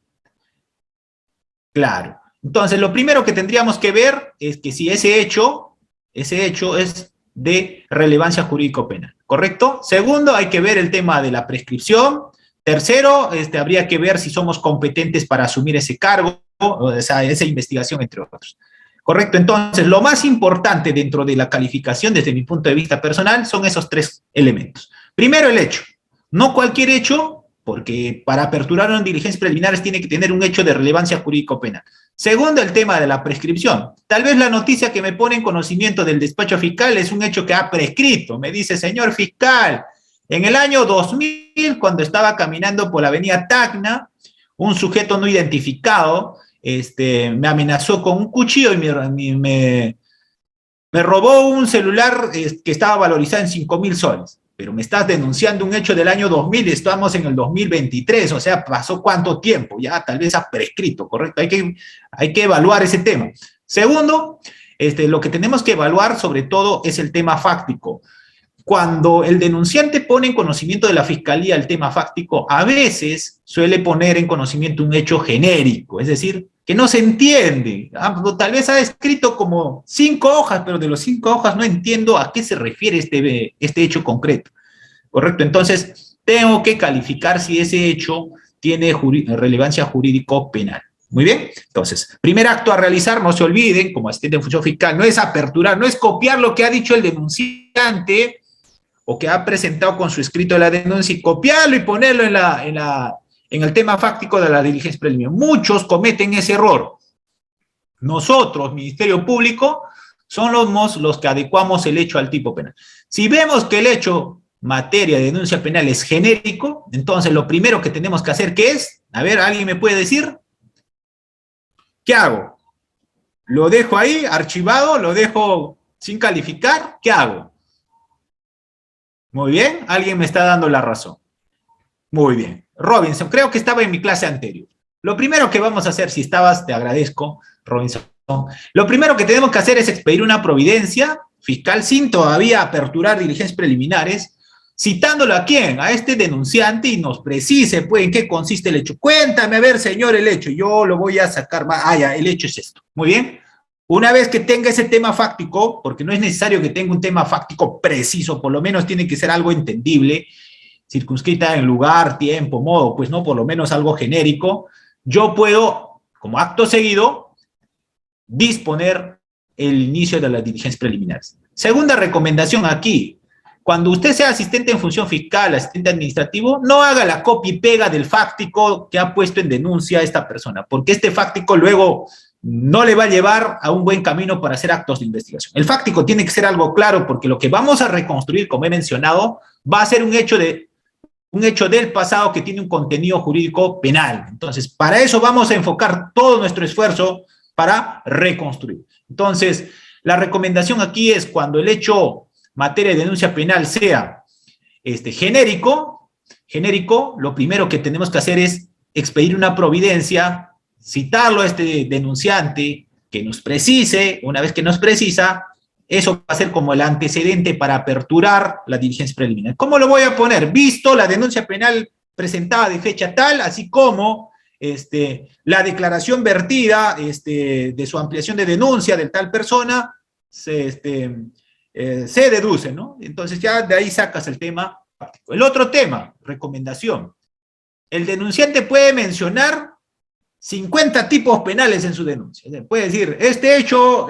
Claro. Entonces, lo primero que tendríamos que ver es que si ese hecho es de relevancia jurídico-penal, ¿correcto? Segundo, hay que ver el tema de la prescripción. Tercero, habría que ver si somos competentes para asumir ese cargo, o sea, esa investigación, entre otros. ¿Correcto? Entonces, lo más importante dentro de la calificación, desde mi punto de vista personal, son esos tres elementos. Primero, el hecho. No cualquier hecho, porque para aperturar una diligencia preliminares tiene que tener un hecho de relevancia jurídico-penal. Segundo, el tema de la prescripción. Tal vez la noticia que me pone en conocimiento del despacho fiscal es un hecho que ha prescrito. Me dice, señor fiscal, en el año 2000, cuando estaba caminando por la avenida Tacna, un sujeto no identificado me amenazó con un cuchillo y me robó un celular que estaba valorizado en 5.000 soles. Pero me estás denunciando un hecho del año 2000 y estamos en el 2023, o sea, ¿pasó cuánto tiempo? Ya tal vez ha prescrito, ¿correcto? Hay que evaluar ese tema. Segundo, lo que tenemos que evaluar sobre todo es el tema fáctico. Cuando el denunciante pone en conocimiento de la fiscalía el tema fáctico, a veces suele poner en conocimiento un hecho genérico, es decir, que no se entiende. Tal vez ha escrito como 5 hojas, pero de los 5 hojas no entiendo a qué se refiere este hecho concreto. ¿Correcto? Entonces, tengo que calificar si ese hecho tiene relevancia jurídico-penal. Muy bien. Entonces, primer acto a realizar, no se olviden, como asistente en función fiscal, no es aperturar, no es copiar lo que ha dicho el denunciante o que ha presentado con su escrito de la denuncia y copiarlo y ponerlo en el tema fáctico de la diligencia preliminar. Muchos cometen ese error. Nosotros, Ministerio Público, somos los que adecuamos el hecho al tipo penal. Si vemos que el hecho materia de denuncia penal es genérico, entonces lo primero que tenemos que hacer, ¿qué es? A ver, ¿alguien me puede decir? ¿Qué hago? ¿Lo dejo ahí archivado? ¿Lo dejo sin calificar? ¿Qué hago? Muy bien, alguien me está dando la razón. Muy bien. Robinson, creo que estaba en mi clase anterior. Lo primero que vamos a hacer, si estabas, te agradezco, Robinson. Lo primero que tenemos que hacer es expedir una providencia fiscal sin todavía aperturar diligencias preliminares, citándolo a quién, a este denunciante, y nos precise, pues, en qué consiste el hecho. Cuéntame, a ver, señor, el hecho. Yo lo voy a sacar más. Ah, ya, el hecho es esto. Muy bien. Una vez que tenga ese tema fáctico, porque no es necesario que tenga un tema fáctico preciso, por lo menos tiene que ser algo entendible, circunscrita en lugar, tiempo, modo, pues no, por lo menos algo genérico, yo puedo, como acto seguido, disponer el inicio de las diligencias preliminares. Segunda recomendación aquí, cuando usted sea asistente en función fiscal, asistente administrativo, no haga la copia y pega del fáctico que ha puesto en denuncia a esta persona, porque este fáctico luego no le va a llevar a un buen camino para hacer actos de investigación. El fáctico tiene que ser algo claro, porque lo que vamos a reconstruir, como he mencionado, va a ser un hecho del pasado que tiene un contenido jurídico penal. Entonces, para eso vamos a enfocar todo nuestro esfuerzo para reconstruir. Entonces, la recomendación aquí es cuando el hecho materia de denuncia penal sea genérico, lo primero que tenemos que hacer es expedir una providencia, citarlo a este denunciante, que nos precise, una vez que nos precisa, eso va a ser como el antecedente para aperturar la diligencia preliminar. ¿Cómo lo voy a poner? Visto la denuncia penal presentada de fecha tal, así como la declaración vertida de su ampliación de denuncia de tal persona, se deduce, ¿no? Entonces ya de ahí sacas el tema. El otro tema, recomendación. El denunciante puede mencionar 50 tipos penales en su denuncia. Puede decir, este hecho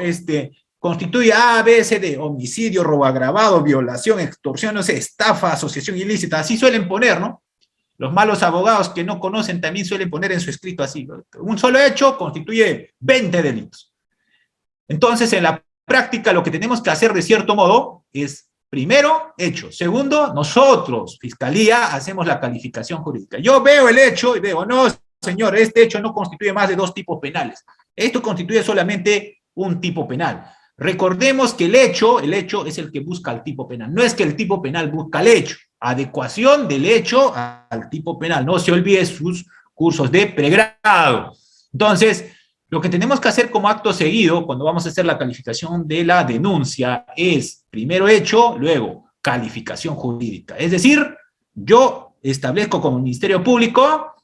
constituye A, B, C, D, homicidio, robo agravado, violación, extorsión, no sé, estafa, asociación ilícita, así suelen poner, ¿no? Los malos abogados que no conocen también suelen poner en su escrito así, ¿no? Un solo hecho constituye 20 delitos. Entonces, en la práctica, lo que tenemos que hacer de cierto modo es, primero, hecho. Segundo, nosotros, Fiscalía, hacemos la calificación jurídica. Yo veo el hecho y veo, no, señor, este hecho no constituye más de 2 tipos penales. Esto constituye solamente un tipo penal. Recordemos que el hecho es el que busca el tipo penal. No es que el tipo penal busca el hecho. Adecuación del hecho al tipo penal. No se olvide sus cursos de pregrado. Entonces, lo que tenemos que hacer como acto seguido, cuando vamos a hacer la calificación de la denuncia, es primero hecho, luego calificación jurídica. Es decir, yo establezco como Ministerio Público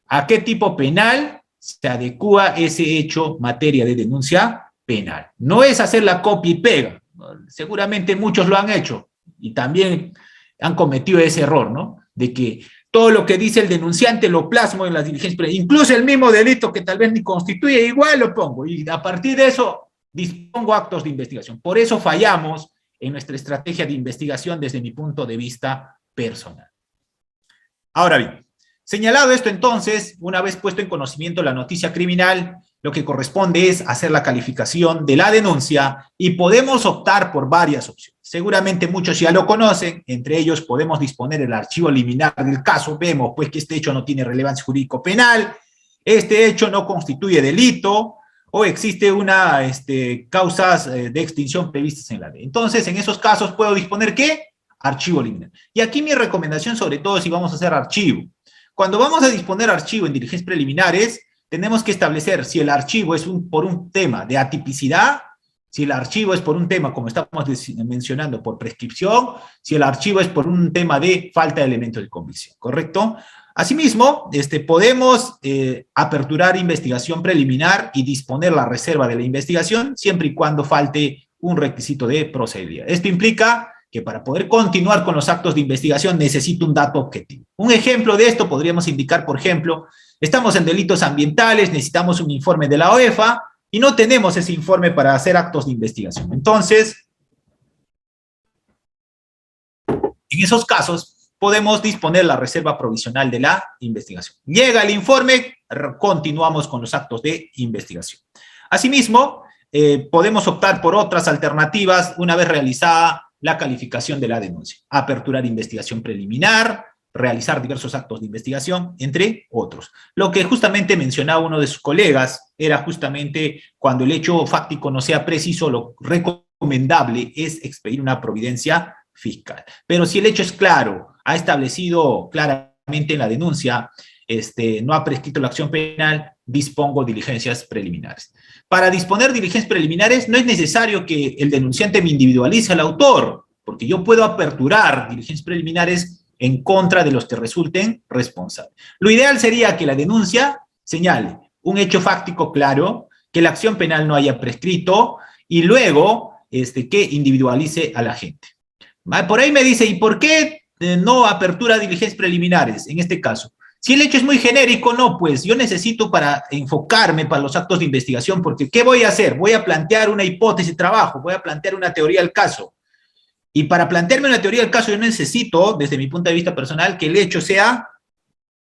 a qué tipo penal se adecua ese hecho materia de denuncia penal. No es hacer la copia y pega. Seguramente muchos lo han hecho y también han cometido ese error, ¿no? De que todo lo que dice el denunciante lo plasmo en las diligencias penales. Incluso el mismo delito que tal vez ni constituye, igual lo pongo. Y a partir de eso dispongo actos de investigación. Por eso fallamos en nuestra estrategia de investigación desde mi punto de vista personal. Ahora bien, señalado esto entonces, una vez puesto en conocimiento la noticia criminal, lo que corresponde es hacer la calificación de la denuncia y podemos optar por varias opciones. Seguramente muchos ya lo conocen, entre ellos podemos disponer el archivo liminar del caso, vemos pues que este hecho no tiene relevancia jurídico penal, este hecho no constituye delito o existe una causas de extinción previstas en la ley. Entonces, en esos casos puedo disponer ¿qué? Archivo liminar. Y aquí mi recomendación sobre todo si vamos a hacer archivo. Cuando vamos a disponer archivo en diligencias preliminares, tenemos que establecer si el archivo es por un tema de atipicidad, si el archivo es por un tema, como estamos mencionando, por prescripción, si el archivo es por un tema de falta de elementos de convicción, ¿correcto? Asimismo, podemos aperturar investigación preliminar y disponer la reserva de la investigación, siempre y cuando falte un requisito de procedibilidad. Esto implica que para poder continuar con los actos de investigación necesito un dato objetivo. Un ejemplo de esto podríamos indicar, por ejemplo, estamos en delitos ambientales, necesitamos un informe de la OEFA y no tenemos ese informe para hacer actos de investigación. Entonces, en esos casos, podemos disponer la reserva provisional de la investigación. Llega el informe, continuamos con los actos de investigación. Asimismo, podemos optar por otras alternativas una vez realizada la calificación de la denuncia, aperturar investigación preliminar, realizar diversos actos de investigación, entre otros. Lo que justamente mencionaba uno de sus colegas era justamente cuando el hecho fáctico no sea preciso, lo recomendable es expedir una providencia fiscal. Pero si el hecho es claro, ha establecido claramente en la denuncia, no ha prescrito la acción penal, dispongo diligencias preliminares. Para disponer diligencias preliminares no es necesario que el denunciante me individualice al autor, porque yo puedo aperturar diligencias preliminares en contra de los que resulten responsables. Lo ideal sería que la denuncia señale un hecho fáctico claro, que la acción penal no haya prescrito y luego que individualice a la gente. Por ahí me dice, ¿y por qué no apertura diligencias preliminares en este caso? Si el hecho es muy genérico, no, pues yo necesito para enfocarme para los actos de investigación, porque ¿qué voy a hacer? Voy a plantear una hipótesis de trabajo, voy a plantear una teoría del caso. Y para plantearme una teoría del caso, yo necesito, desde mi punto de vista personal, que el hecho sea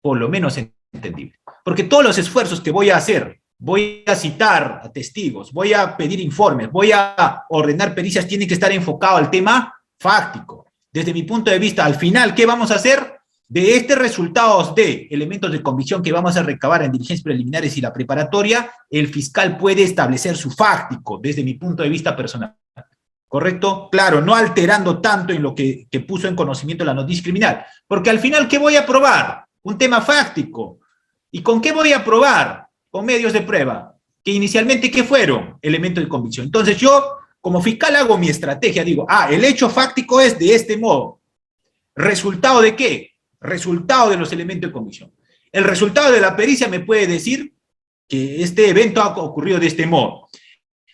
por lo menos entendible. Porque todos los esfuerzos que voy a hacer, voy a citar a testigos, voy a pedir informes, voy a ordenar pericias, tiene que estar enfocado al tema fáctico. Desde mi punto de vista, al final, ¿qué vamos a hacer? De estos resultados de elementos de convicción que vamos a recabar en diligencias preliminares y la preparatoria, el fiscal puede establecer su fáctico, desde mi punto de vista personal. ¿Correcto? Claro, no alterando tanto en lo que puso en conocimiento la noticia criminal. Porque al final, ¿qué voy a probar? Un tema fáctico. ¿Y con qué voy a probar? Con medios de prueba. Que inicialmente, ¿qué fueron? Elementos de convicción. Entonces yo, como fiscal, hago mi estrategia. Digo, el hecho fáctico es de este modo. ¿Resultado de qué? Resultado de los elementos de convicción. El resultado de la pericia me puede decir que este evento ha ocurrido de este modo.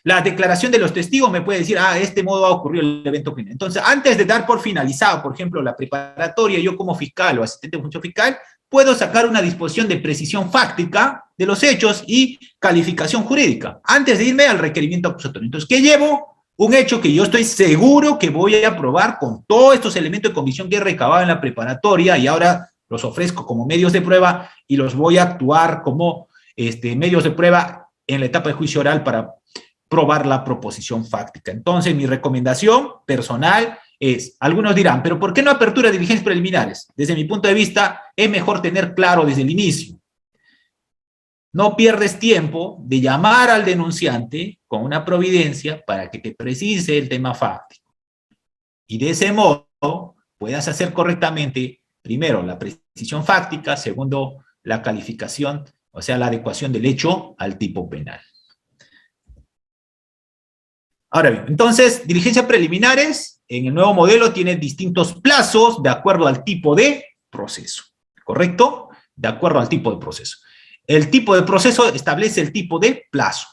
La declaración de los testigos me puede decir, de este modo ha ocurrido el evento criminal. Entonces, antes de dar por finalizado, por ejemplo, la preparatoria, yo como fiscal o asistente de función fiscal, puedo sacar una disposición de precisión fáctica de los hechos y calificación jurídica, antes de irme al requerimiento acusatorio. Entonces, ¿qué llevo? Un hecho que yo estoy seguro que voy a probar con todos estos elementos de convicción que he recabado en la preparatoria y ahora los ofrezco como medios de prueba y los voy a actuar como medios de prueba en la etapa de juicio oral para probar la proposición fáctica. Entonces, mi recomendación personal es, algunos dirán, ¿pero por qué no apertura de diligencias preliminares? Desde mi punto de vista, es mejor tener claro desde el inicio. No pierdes tiempo de llamar al denunciante con una providencia para que te precise el tema fáctico. Y de ese modo, puedas hacer correctamente, primero, la precisión fáctica, segundo, la calificación, o sea, la adecuación del hecho al tipo penal. Ahora bien, entonces, diligencias preliminares en el nuevo modelo tienen distintos plazos de acuerdo al tipo de proceso, ¿correcto? De acuerdo al tipo de proceso. El tipo de proceso establece el tipo de plazo.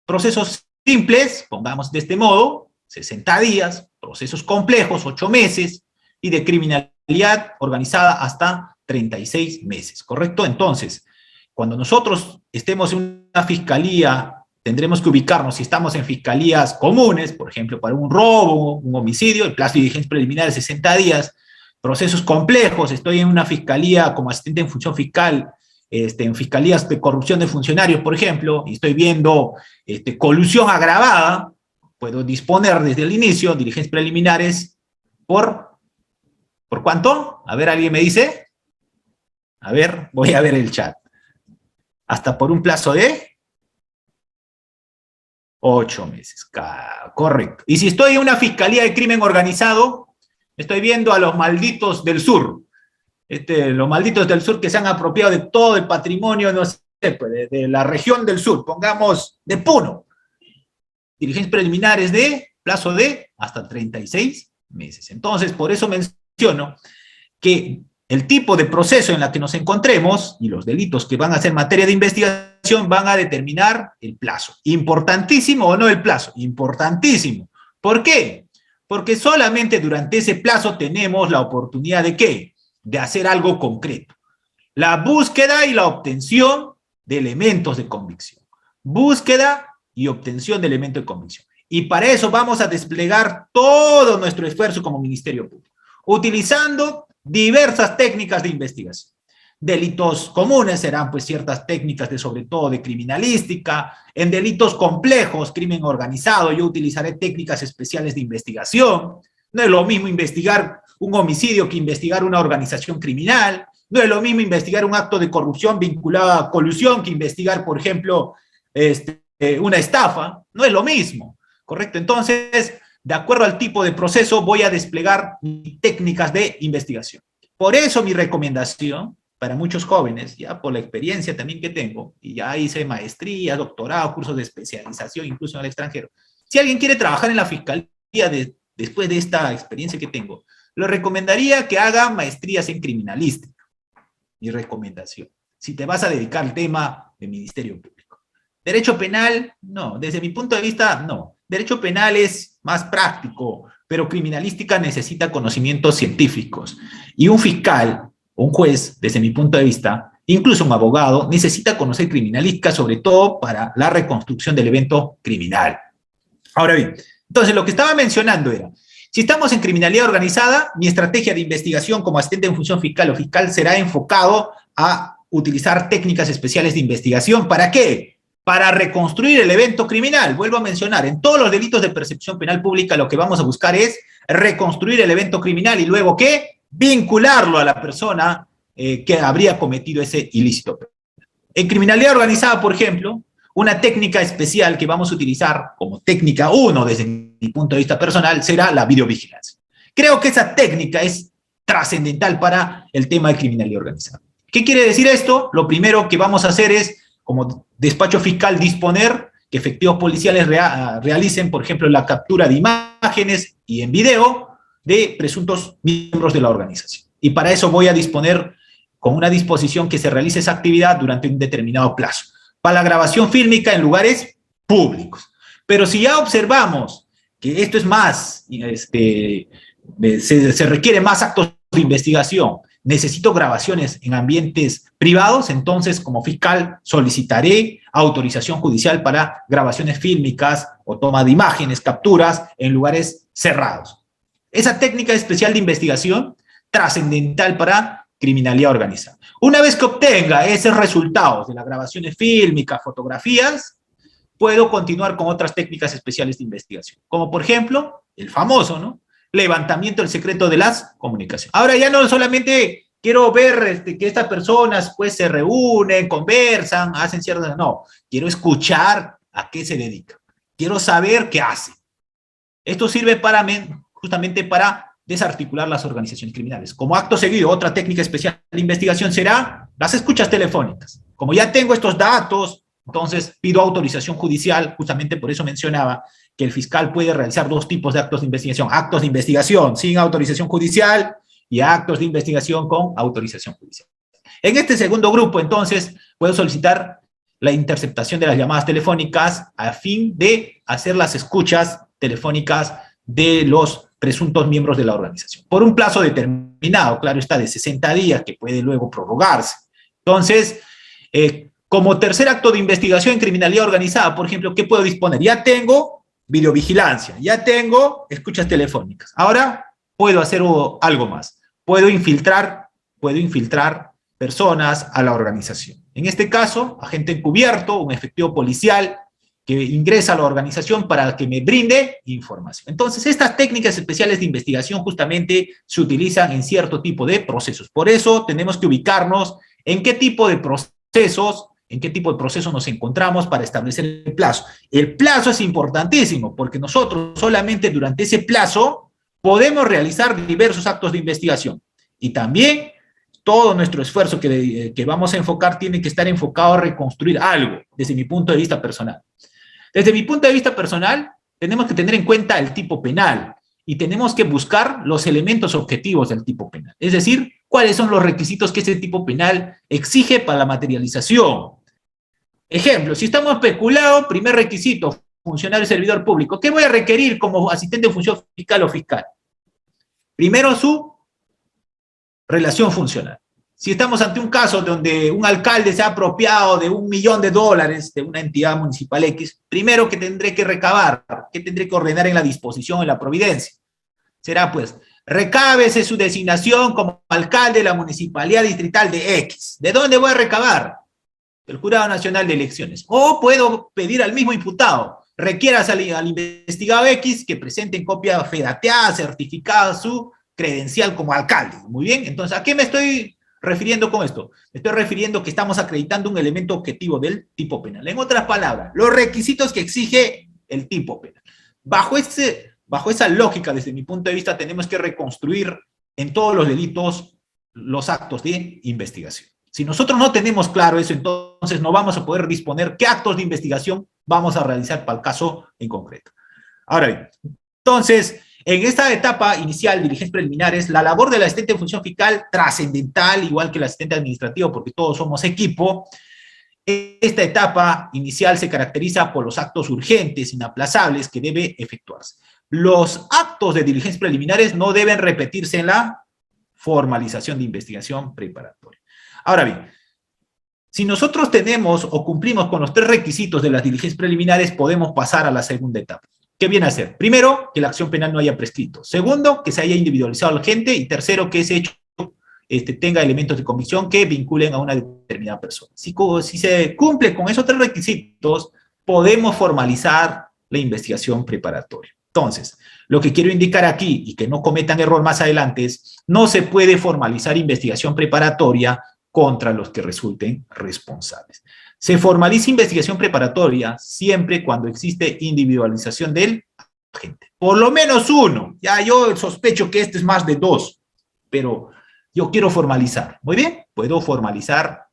Procesos simples, pongamos de este modo, 60 días, procesos complejos, 8 meses, y de criminalidad organizada hasta 36 meses, ¿correcto? Entonces, cuando nosotros estemos en una fiscalía, tendremos que ubicarnos, si estamos en fiscalías comunes, por ejemplo, para un robo, un homicidio, el plazo de diligencia preliminar es 60 días, procesos complejos, estoy en una fiscalía como asistente en función fiscal, en fiscalías de corrupción de funcionarios, por ejemplo, y estoy viendo colusión agravada, puedo disponer desde el inicio diligencias preliminares ¿por cuánto? A ver, ¿alguien me dice? A ver, voy a ver el chat. Hasta por un plazo de 8 meses, correcto. Y si estoy en una fiscalía de crimen organizado, estoy viendo a los malditos del sur, los malditos del sur que se han apropiado de todo el patrimonio, no sé, pues, de la región del sur, pongamos de Puno. Diligencias preliminares de plazo de hasta 36 meses. Entonces, por eso menciono que el tipo de proceso en la que nos encontremos y los delitos que van a ser materia de investigación van a determinar el plazo. ¿Importantísimo o no el plazo? Importantísimo. ¿Por qué? Porque solamente durante ese plazo tenemos la oportunidad de ¿qué? De hacer algo concreto. La búsqueda y la obtención de elementos de convicción. Búsqueda y obtención de elementos de convicción. Y para eso vamos a desplegar todo nuestro esfuerzo como Ministerio Público, utilizando diversas técnicas de investigación. Delitos comunes serán pues ciertas técnicas de sobre todo de criminalística. En delitos complejos, crimen organizado, yo utilizaré técnicas especiales de investigación. No es lo mismo investigar un homicidio que investigar una organización criminal. No es lo mismo investigar un acto de corrupción vinculado a colusión que investigar, por ejemplo, una estafa. No es lo mismo, ¿correcto? Entonces, de acuerdo al tipo de proceso, voy a desplegar técnicas de investigación. Por eso mi recomendación para muchos jóvenes, ya por la experiencia también que tengo, y ya hice maestría, doctorado, cursos de especialización, incluso en el extranjero. Si alguien quiere trabajar en la fiscalía después de esta experiencia que tengo, le recomendaría que haga maestrías en criminalística. Mi recomendación. Si te vas a dedicar al tema del Ministerio Público. Derecho penal, no. Desde mi punto de vista, no. Derecho penal es más práctico, pero criminalística necesita conocimientos científicos. Y un fiscal, un juez, desde mi punto de vista, incluso un abogado, necesita conocer criminalística, sobre todo para la reconstrucción del evento criminal. Ahora bien, entonces lo que estaba mencionando era, si estamos en criminalidad organizada, mi estrategia de investigación como asistente en función fiscal o fiscal será enfocado a utilizar técnicas especiales de investigación. ¿Para qué? Para reconstruir el evento criminal. Vuelvo a mencionar, en todos los delitos de percepción penal pública lo que vamos a buscar es reconstruir el evento criminal y luego ¿qué? Vincularlo a la persona que habría cometido ese ilícito. En criminalidad organizada, por ejemplo, una técnica especial que vamos a utilizar como técnica 1 desde mi punto de vista personal será la videovigilancia. Creo que esa técnica es trascendental para el tema de criminalidad organizada. ¿Qué quiere decir esto? Lo primero que vamos a hacer es, como despacho fiscal, disponer que efectivos policiales realicen, por ejemplo, la captura de imágenes y en video de presuntos miembros de la organización. Y para eso voy a disponer con una disposición que se realice esa actividad durante un determinado plazo, para la grabación fílmica en lugares públicos. Pero si ya observamos que esto es más, se requiere más actos de investigación, necesito grabaciones en ambientes privados, entonces como fiscal solicitaré autorización judicial para grabaciones fílmicas o toma de imágenes, capturas en lugares cerrados. Esa técnica especial de investigación, trascendental para criminalidad organizada. Una vez que obtenga esos resultados de las grabaciones fílmicas, fotografías, puedo continuar con otras técnicas especiales de investigación, como por ejemplo, el famoso, ¿no? Levantamiento del secreto de las comunicaciones. Ahora ya no solamente quiero ver que estas personas pues se reúnen, conversan, hacen ciertas... No, quiero escuchar a qué se dedican. Quiero saber qué hacen. Esto sirve justamente para desarticular las organizaciones criminales. Como acto seguido, otra técnica especial de investigación será las escuchas telefónicas. Como ya tengo estos datos, entonces pido autorización judicial, justamente por eso mencionaba que el fiscal puede realizar dos tipos de actos de investigación. Actos de investigación sin autorización judicial y actos de investigación con autorización judicial. En este segundo grupo, entonces, puedo solicitar la interceptación de las llamadas telefónicas a fin de hacer las escuchas telefónicas de los presuntos miembros de la organización. Por un plazo determinado, claro está, de 60 días, que puede luego prorrogarse. Entonces, como tercer acto de investigación en criminalidad organizada, por ejemplo, ¿qué puedo disponer? Ya tengo videovigilancia, ya tengo escuchas telefónicas. Ahora puedo hacer algo más. Puedo infiltrar personas a la organización. En este caso, agente encubierto, un efectivo policial que ingresa a la organización para que me brinde información. Entonces, estas técnicas especiales de investigación justamente se utilizan en cierto tipo de procesos. Por eso tenemos que ubicarnos en qué tipo de procesos nos encontramos para establecer el plazo. El plazo es importantísimo porque nosotros solamente durante ese plazo podemos realizar diversos actos de investigación. Y también todo nuestro esfuerzo que vamos a enfocar tiene que estar enfocado a reconstruir algo, desde mi punto de vista personal. Desde mi punto de vista personal, tenemos que tener en cuenta el tipo penal y tenemos que buscar los elementos objetivos del tipo penal. Es decir, cuáles son los requisitos que ese tipo penal exige para la materialización. Ejemplo, si estamos especulados, primer requisito, funcionario y servidor público. ¿Qué voy a requerir como asistente en función fiscal o fiscal? Primero, su relación funcional. Si estamos ante un caso donde un alcalde se ha apropiado de $1 millón de una entidad municipal X, primero que tendré que recabar, que tendré que ordenar en la disposición, en la providencia, será pues, recábese su designación como alcalde de la municipalidad distrital de X. ¿De dónde voy a recabar? Del Jurado Nacional de Elecciones. O puedo pedir al mismo imputado, requieras al investigado X que presente en copia fedateada, certificada, su credencial como alcalde. Muy bien, entonces, ¿a qué me estoy refiriendo con esto? Me estoy refiriendo que estamos acreditando un elemento objetivo del tipo penal. En otras palabras, los requisitos que exige el tipo penal. Bajo esa lógica, desde mi punto de vista, tenemos que reconstruir en todos los delitos los actos de investigación. Si nosotros no tenemos claro eso, entonces no vamos a poder disponer qué actos de investigación vamos a realizar para el caso en concreto. Ahora bien, entonces, en esta etapa inicial, diligencias preliminares, la labor del asistente de función fiscal, trascendental, igual que el asistente administrativo, porque todos somos equipo. Esta etapa inicial se caracteriza por los actos urgentes, inaplazables, que debe efectuarse. Los actos de diligencias preliminares no deben repetirse en la formalización de investigación preparatoria. Ahora bien, si nosotros tenemos o cumplimos con los 3 requisitos de las diligencias preliminares, podemos pasar a la segunda etapa. ¿Qué viene a ser? Primero, que la acción penal no haya prescrito. Segundo, que se haya individualizado al agente. Y tercero, que ese hecho tenga elementos de convicción que vinculen a una determinada persona. Si se cumple con esos 3 requisitos, podemos formalizar la investigación preparatoria. Entonces, lo que quiero indicar aquí, y que no cometan error más adelante, es no se puede formalizar investigación preparatoria contra los que resulten responsables. Se formaliza investigación preparatoria siempre cuando existe individualización del agente. Por lo menos uno. Ya yo sospecho que este es más de 2, pero yo quiero formalizar. Muy bien, puedo formalizar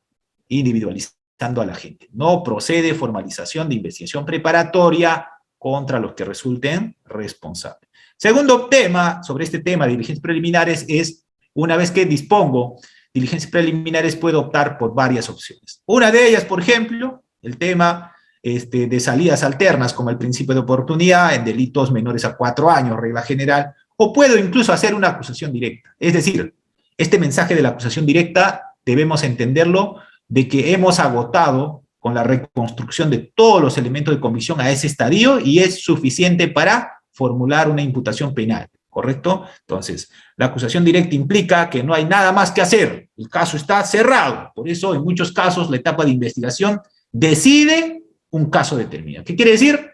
individualizando al agente. No procede formalización de investigación preparatoria contra los que resulten responsables. Segundo tema, sobre este tema de diligencias preliminares, es una vez que dispongo diligencias preliminares, puedo optar por varias opciones. Una de ellas, por ejemplo, el tema de salidas alternas, como el principio de oportunidad en delitos menores a 4 años, regla general, o puedo incluso hacer una acusación directa. Es decir, este mensaje de la acusación directa debemos entenderlo de que hemos agotado con la reconstrucción de todos los elementos de convicción a ese estadio y es suficiente para formular una imputación penal. ¿Correcto? Entonces, la acusación directa implica que no hay nada más que hacer. El caso está cerrado. Por eso, en muchos casos, la etapa de investigación decide un caso determinado. ¿Qué quiere decir?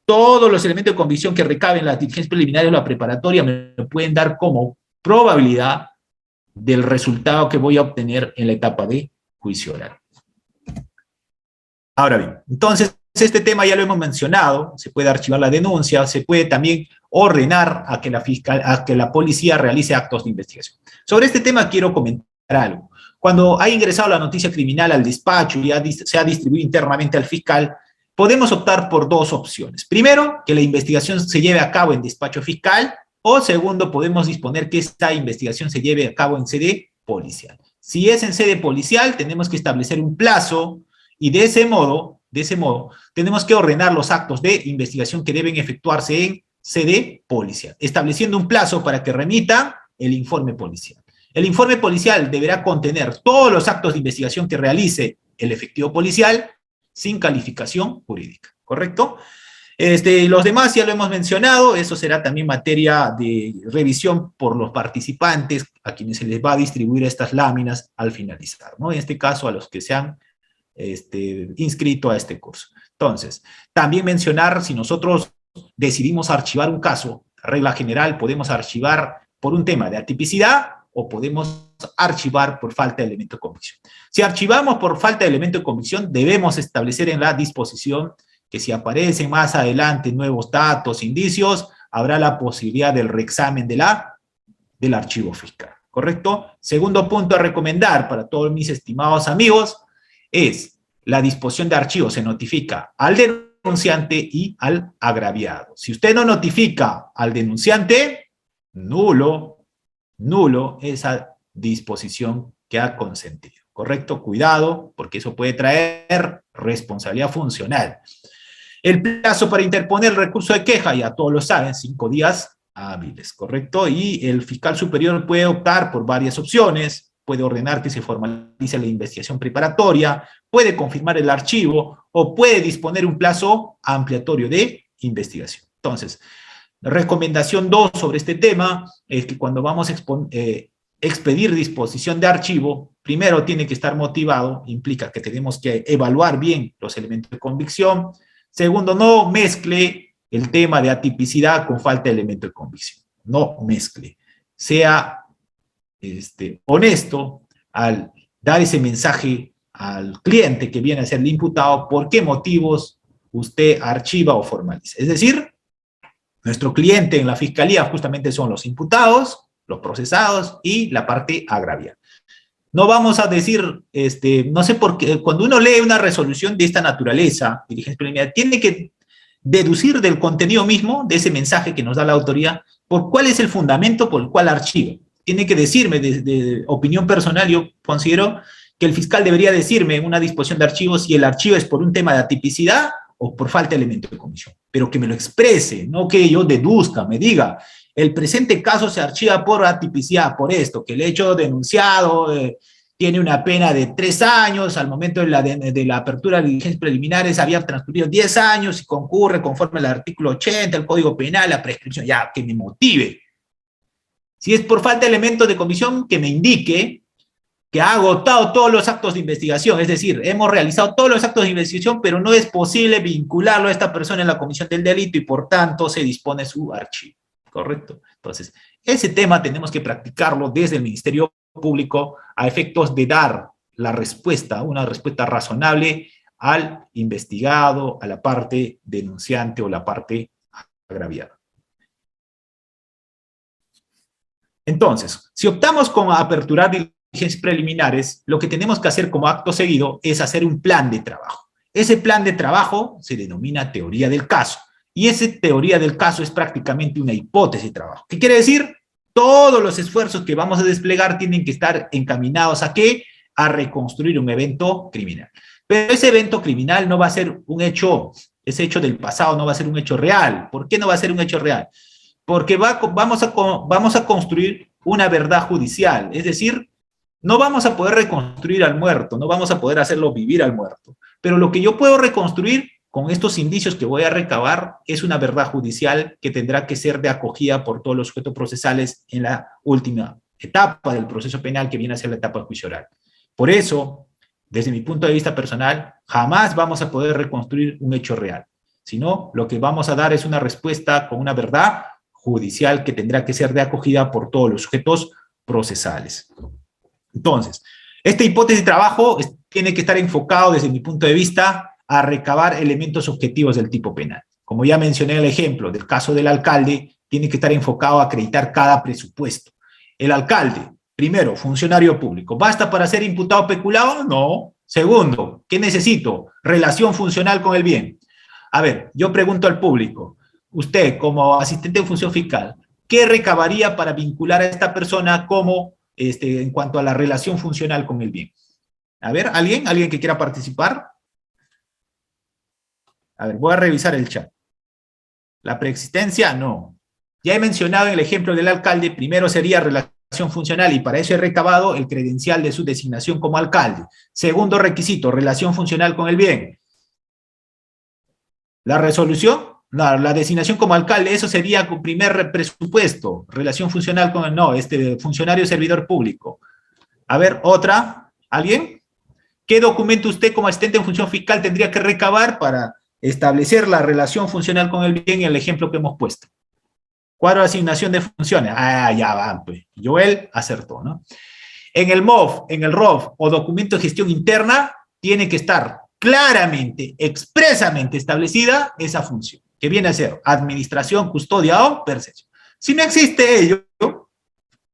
Todos los elementos de convicción que recaben las diligencias preliminares o la preparatoria me pueden dar como probabilidad del resultado que voy a obtener en la etapa de juicio oral. Ahora bien, entonces, este tema ya lo hemos mencionado, se puede archivar la denuncia, se puede también ordenar a que la policía realice actos de investigación. Sobre este tema quiero comentar algo. Cuando ha ingresado la noticia criminal al despacho y se ha distribuido internamente al fiscal, podemos optar por 2 opciones. Primero, que la investigación se lleve a cabo en despacho fiscal, o segundo, podemos disponer que esta investigación se lleve a cabo en sede policial. Si es en sede policial, tenemos que establecer un plazo y de ese modo, tenemos que ordenar los actos de investigación que deben efectuarse en sede policial, estableciendo un plazo para que remita el informe policial. El informe policial deberá contener todos los actos de investigación que realice el efectivo policial sin calificación jurídica, ¿correcto? Los demás ya lo hemos mencionado, eso será también materia de revisión por los participantes a quienes se les va a distribuir estas láminas al finalizar, ¿no? En este caso a los que se han inscrito a este curso. Entonces, también mencionar, si nosotros decidimos archivar un caso, regla general, podemos archivar por un tema de atipicidad o podemos archivar por falta de elemento de convicción. Si archivamos por falta de elemento de convicción, debemos establecer en la disposición que si aparecen más adelante nuevos datos, indicios, habrá la posibilidad del reexamen del archivo fiscal, ¿correcto? Segundo punto a recomendar para todos mis estimados amigos es la disposición de archivo se notifica al denunciante y al agraviado. Si usted no notifica al denunciante, nulo esa disposición que ha consentido, ¿correcto? Cuidado, porque eso puede traer responsabilidad funcional. El plazo para interponer el recurso de queja, ya todos lo saben, 5 días hábiles, ¿correcto? Y el fiscal superior puede optar por varias opciones, puede ordenar que se formalice la investigación preparatoria, puede confirmar el archivo o puede disponer un plazo ampliatorio de investigación. Entonces, recomendación 2 sobre este tema es que cuando vamos a expedir disposición de archivo, primero tiene que estar motivado, implica que tenemos que evaluar bien los elementos de convicción. Segundo, no mezcle el tema de atipicidad con falta de elemento de convicción. No mezcle. Sea honesto al dar ese mensaje al cliente que viene a ser el imputado, por qué motivos usted archiva o formaliza. Es decir, nuestro cliente en la fiscalía justamente son los imputados, los procesados y la parte agraviada. No vamos a decir, no sé por qué, cuando uno lee una resolución de esta naturaleza, diligencia preliminar, tiene que deducir del contenido mismo, de ese mensaje que nos da la autoridad, por cuál es el fundamento por el cual archiva. Tiene que decirme, de opinión personal, yo considero que el fiscal debería decirme en una disposición de archivo si el archivo es por un tema de atipicidad o por falta de elemento de comisión, pero que me lo exprese, no que yo deduzca, me diga, el presente caso se archiva por atipicidad, por esto, que el hecho denunciado tiene una pena de 3 años, al momento de la apertura de diligencias preliminares había transcurrido 10 años y concurre conforme al artículo 80 del Código Penal, la prescripción, ya, que me motive. Si es por falta de elemento de comisión, que me indique que ha agotado todos los actos de investigación, es decir, hemos realizado todos los actos de investigación, pero no es posible vincularlo a esta persona en la comisión del delito y por tanto se dispone su archivo, ¿correcto? Entonces, ese tema tenemos que practicarlo desde el Ministerio Público a efectos de dar la respuesta, una respuesta razonable al investigado, a la parte denunciante o la parte agraviada. Entonces, si optamos con aperturar diligencias preliminares, lo que tenemos que hacer como acto seguido es hacer un plan de trabajo. Ese plan de trabajo se denomina teoría del caso, y esa teoría del caso es prácticamente una hipótesis de trabajo. ¿Qué quiere decir? Todos los esfuerzos que vamos a desplegar tienen que estar encaminados ¿a qué? A reconstruir un evento criminal. Pero ese evento criminal no va a ser un hecho, ese hecho del pasado no va a ser un hecho real. ¿Por qué no va a ser un hecho real? Porque vamos a construir una verdad judicial, es decir, no vamos a poder reconstruir al muerto, no vamos a poder hacerlo vivir al muerto, pero lo que yo puedo reconstruir con estos indicios que voy a recabar es una verdad judicial que tendrá que ser de acogida por todos los sujetos procesales en la última etapa del proceso penal, que viene a ser la etapa de juicio oral. Por eso, desde mi punto de vista personal, jamás vamos a poder reconstruir un hecho real, sino lo que vamos a dar es una respuesta con una verdad judicial que tendrá que ser de acogida por todos los sujetos procesales. Entonces, esta hipótesis de trabajo tiene que estar enfocado desde mi punto de vista a recabar elementos objetivos del tipo penal. Como ya mencioné el ejemplo del caso del alcalde, tiene que estar enfocado a acreditar cada presupuesto. El alcalde, primero, funcionario público. ¿Basta para ser imputado peculado? No. Segundo, ¿qué necesito? Relación funcional con el bien. A ver, yo pregunto al público, usted como asistente de función fiscal, ¿qué recabaría para vincular a esta persona como en cuanto a la relación funcional con el bien? A ver, ¿alguien que quiera participar? A ver, voy a revisar el chat. La preexistencia, no. Ya he mencionado en el ejemplo del alcalde, primero sería relación funcional y para eso he recabado el credencial de su designación como alcalde. Segundo requisito, relación funcional con el bien. La resolución, la designación como alcalde, eso sería con primer presupuesto. Relación funcional con el, no, funcionario servidor público. A ver, otra, ¿alguien? ¿Qué documento usted como asistente en función fiscal tendría que recabar para establecer la relación funcional con el bien en el ejemplo que hemos puesto? Cuadro de asignación de funciones. Ah, ya va, pues. Joel acertó, ¿no? En el MOF, en el ROF o documento de gestión interna, tiene que estar claramente, expresamente establecida esa función, que viene a ser administración, custodia o percepción. Si no existe ello,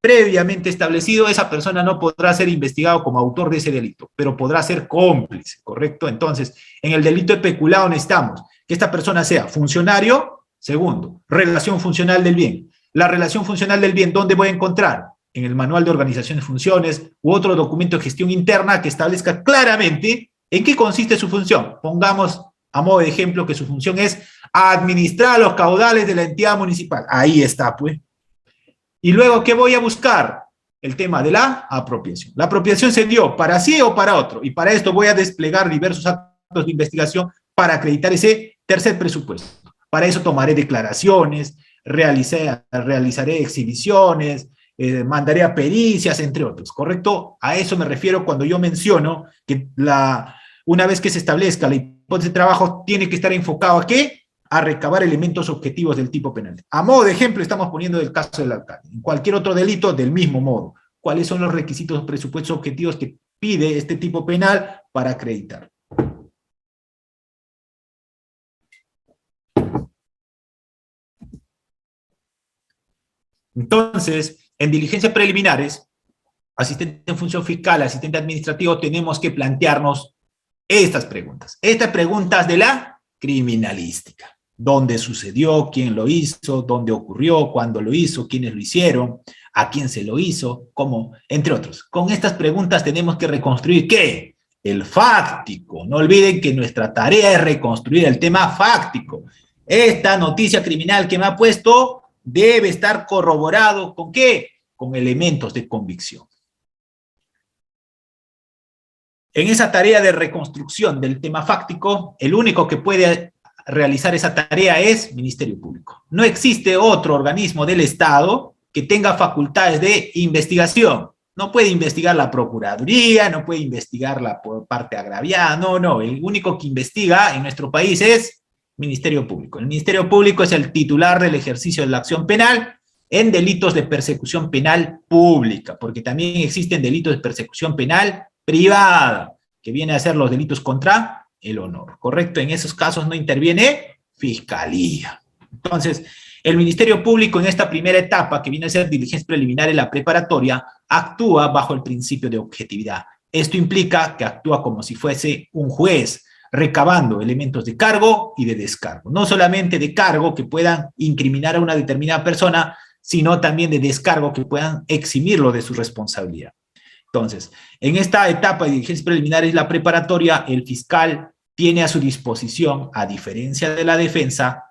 previamente establecido, esa persona no podrá ser investigado como autor de ese delito, pero podrá ser cómplice, ¿correcto? Entonces, en el delito de peculado necesitamos que esta persona sea funcionario. Segundo, relación funcional del bien. La relación funcional del bien, ¿dónde voy a encontrar? En el manual de organización de funciones u otro documento de gestión interna que establezca claramente en qué consiste su función. Pongamos a modo de ejemplo que su función es administrar los caudales de la entidad municipal. Ahí está, pues. Y luego, ¿qué voy a buscar? El tema de la apropiación. La apropiación se dio para sí o para otro, y para esto voy a desplegar diversos actos de investigación para acreditar ese tercer presupuesto. Para eso tomaré declaraciones, realizaré exhibiciones, mandaré a pericias, entre otros, ¿correcto? A eso me refiero cuando yo menciono que una vez que se establezca la hipótesis de trabajo tiene que estar enfocado ¿a qué? A recabar elementos objetivos del tipo penal. A modo de ejemplo, estamos poniendo el caso del alcalde. En cualquier otro delito, del mismo modo. ¿Cuáles son los requisitos o presupuestos objetivos que pide este tipo penal para acreditar? Entonces, en diligencias preliminares, asistente en función fiscal, asistente administrativo, tenemos que plantearnos estas preguntas de la criminalística. ¿Dónde sucedió? ¿Quién lo hizo? ¿Dónde ocurrió? ¿Cuándo lo hizo? ¿Quiénes lo hicieron? ¿A quién se lo hizo? ¿Cómo? Entre otros. Con estas preguntas tenemos que reconstruir, ¿qué? El fáctico. No olviden que nuestra tarea es reconstruir el tema fáctico. Esta noticia criminal que me ha puesto debe estar corroborado ¿con qué? Con elementos de convicción. En esa tarea de reconstrucción del tema fáctico, el único que puede realizar esa tarea es Ministerio Público. No existe otro organismo del Estado que tenga facultades de investigación. No puede investigar la Procuraduría, no puede investigar la parte agraviada, no. El único que investiga en nuestro país es Ministerio Público. El Ministerio Público es el titular del ejercicio de la acción penal en delitos de persecución penal pública, porque también existen delitos de persecución penal privada, que viene a ser los delitos contra el honor, ¿correcto? En esos casos no interviene Fiscalía. Entonces, el Ministerio Público en esta primera etapa, que viene a ser diligencia preliminar en la preparatoria, actúa bajo el principio de objetividad. Esto implica que actúa como si fuese un juez, recabando elementos de cargo y de descargo. No solamente de cargo que puedan incriminar a una determinada persona, sino también de descargo que puedan eximirlo de su responsabilidad. Entonces, en esta etapa de diligencias preliminares, la preparatoria, el fiscal tiene a su disposición, a diferencia de la defensa,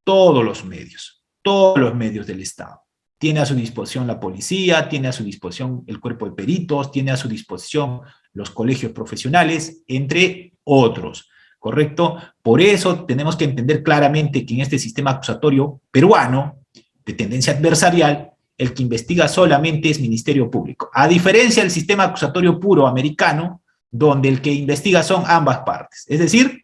todos los medios del Estado. Tiene a su disposición la policía, tiene a su disposición el cuerpo de peritos, tiene a su disposición los colegios profesionales, entre otros, ¿correcto? Por eso tenemos que entender claramente que en este sistema acusatorio peruano, de tendencia adversarial, el que investiga solamente es Ministerio Público. A diferencia del sistema acusatorio puro americano, donde el que investiga son ambas partes. Es decir,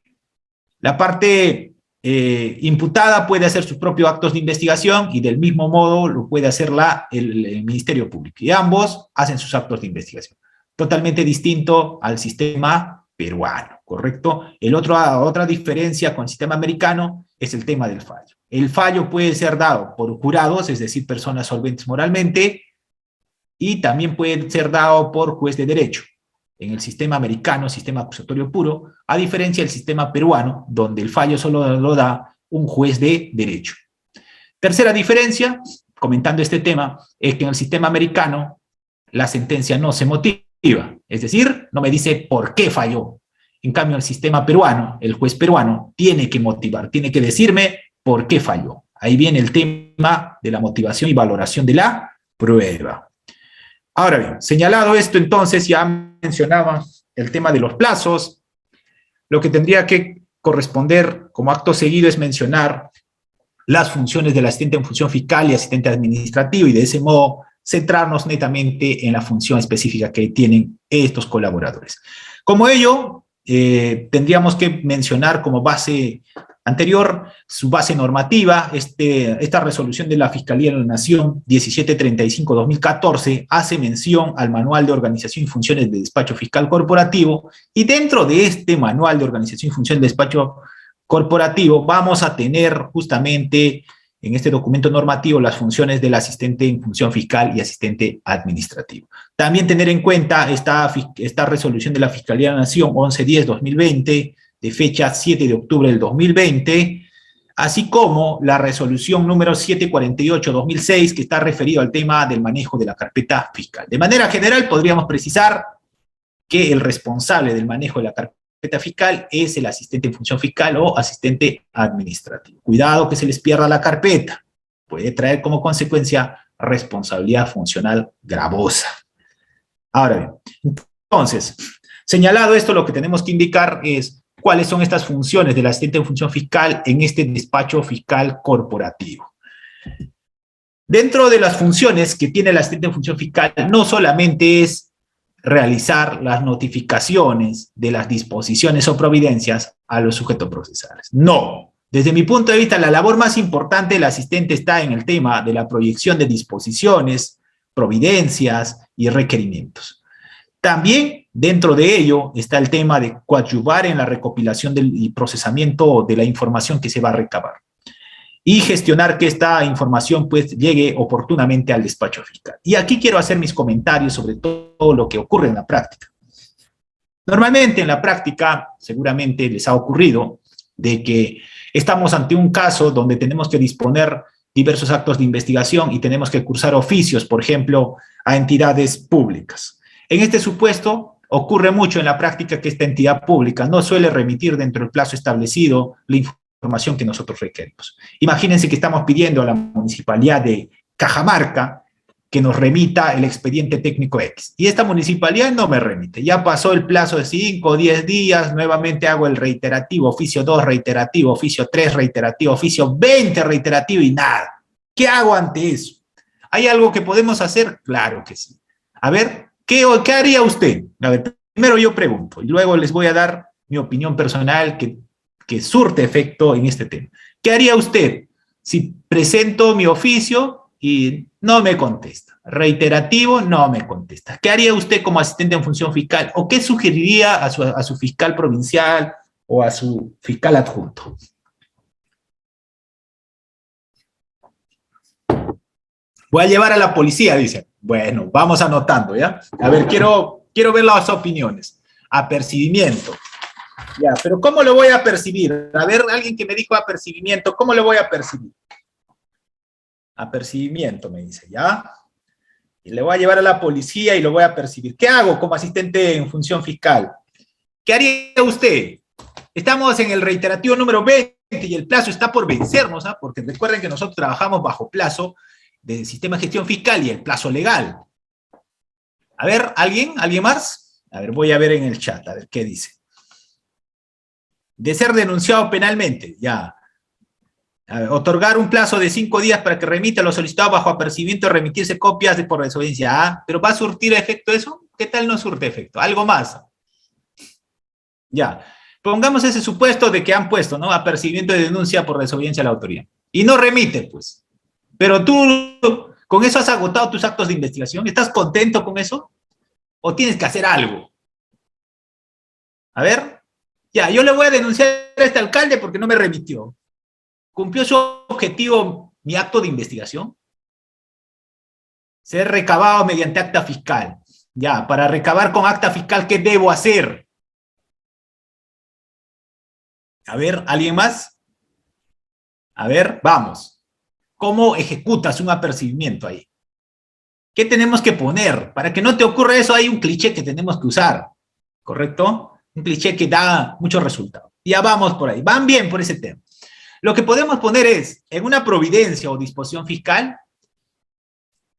la parte imputada puede hacer sus propios actos de investigación y del mismo modo lo puede hacer el Ministerio Público. Y ambos hacen sus actos de investigación. Totalmente distinto al sistema peruano, ¿correcto? Otra diferencia con el sistema americano es el tema del fallo. El fallo puede ser dado por jurados, es decir, personas solventes moralmente, y también puede ser dado por juez de derecho. En el sistema americano, sistema acusatorio puro, a diferencia del sistema peruano, donde el fallo solo lo da un juez de derecho. Tercera diferencia, comentando este tema, es que en el sistema americano la sentencia no se motiva, es decir, no me dice por qué falló. En cambio, en el sistema peruano, el juez peruano tiene que motivar, tiene que decirme por qué falló. Ahí viene el tema de la motivación y valoración de la prueba. Ahora bien, señalado esto, entonces ya mencionaba el tema de los plazos. Lo que tendría que corresponder como acto seguido es mencionar las funciones del asistente en función fiscal y asistente administrativo, y de ese modo centrarnos netamente en la función específica que tienen estos colaboradores. Como ello, tendríamos que mencionar como base anterior su base normativa. Esta resolución de la Fiscalía de la Nación 1735-2014 hace mención al Manual de Organización y Funciones de Despacho Fiscal Corporativo, y dentro de este Manual de Organización y Funciones de Despacho Corporativo vamos a tener justamente en este documento normativo las funciones del asistente en función fiscal y asistente administrativo. También tener en cuenta esta resolución de la Fiscalía de la Nación 1110-2020, de fecha 7 de octubre del 2020, así como la resolución número 748-2006, que está referido al tema del manejo de la carpeta fiscal. De manera general, podríamos precisar que el responsable del manejo de la carpeta fiscal es el asistente en función fiscal o asistente administrativo. Cuidado que se les pierda la carpeta. Puede traer como consecuencia responsabilidad funcional gravosa. Ahora bien, entonces, señalado esto, lo que tenemos que indicar es cuáles son estas funciones del asistente en función fiscal en este despacho fiscal corporativo. Dentro de las funciones que tiene el asistente en función fiscal, no solamente es realizar las notificaciones de las disposiciones o providencias a los sujetos procesales. No. Desde mi punto de vista, la labor más importante del asistente está en el tema de la proyección de disposiciones, providencias y requerimientos. También dentro de ello está el tema de coadyuvar en la recopilación y procesamiento de la información que se va a recabar y gestionar que esta información pues llegue oportunamente al despacho fiscal. Y aquí quiero hacer mis comentarios sobre todo lo que ocurre en la práctica. Normalmente en la práctica seguramente les ha ocurrido de que estamos ante un caso donde tenemos que disponer diversos actos de investigación y tenemos que cursar oficios, por ejemplo, a entidades públicas. En este supuesto, ocurre mucho en la práctica que esta entidad pública no suele remitir dentro del plazo establecido la información que nosotros requerimos. Imagínense que estamos pidiendo a la Municipalidad de Cajamarca que nos remita el expediente técnico X. Y esta municipalidad no me remite. Ya pasó el plazo de 5 o 10 días, nuevamente hago el reiterativo, oficio 2 reiterativo, oficio 3 reiterativo, oficio 20 reiterativo y nada. ¿Qué hago ante eso? ¿Hay algo que podemos hacer? Claro que sí. A ver, ¿qué haría usted? A ver, primero yo pregunto y luego les voy a dar mi opinión personal que surte efecto en este tema. ¿Qué haría usted si presento mi oficio y no me contesta? Reiterativo, no me contesta. ¿Qué haría usted como asistente en función fiscal? ¿O qué sugeriría a su fiscal provincial o a su fiscal adjunto? Voy a llevar a la policía, dice. Bueno, vamos anotando, ¿ya? A ver, quiero ver las opiniones. Apercibimiento. Ya, pero ¿cómo lo voy a percibir? A ver, alguien que me dijo apercibimiento, ¿cómo lo voy a percibir? Apercibimiento, me dice, ¿ya? Y le voy a llevar a la policía y lo voy a percibir. ¿Qué hago como asistente en función fiscal? ¿Qué haría usted? Estamos en el reiterativo número 20 y el plazo está por vencernos, ¿ah? Porque recuerden que nosotros trabajamos bajo plazo del sistema de gestión fiscal y el plazo legal. A ver, ¿alguien más? A ver, voy a ver en el chat, a ver qué dice. De ser denunciado penalmente, ya. A ver, otorgar un plazo de 5 días para que remita lo solicitado bajo apercibimiento y remitirse copias por desobediencia. Ah, ¿pero va a surtir efecto eso? ¿Qué tal no surte efecto? Algo más. Ya. Pongamos ese supuesto de que han puesto, ¿no? Apercibimiento de denuncia por desobediencia a la autoridad. Y no remite, pues. Pero tú, ¿con eso has agotado tus actos de investigación? ¿Estás contento con eso? ¿O tienes que hacer algo? A ver. Ya, yo le voy a denunciar a este alcalde porque no me remitió. ¿Cumplió su objetivo mi acto de investigación? Ser recabado mediante acta fiscal. Ya, para recabar con acta fiscal, ¿qué debo hacer? A ver, ¿alguien más? A ver, vamos. ¿Cómo ejecutas un apercibimiento ahí? ¿Qué tenemos que poner? Para que no te ocurra eso, hay un cliché que tenemos que usar. ¿Correcto? Un cliché que da muchos resultados. Ya vamos por ahí. Van bien por ese tema. Lo que podemos poner es, en una providencia o disposición fiscal,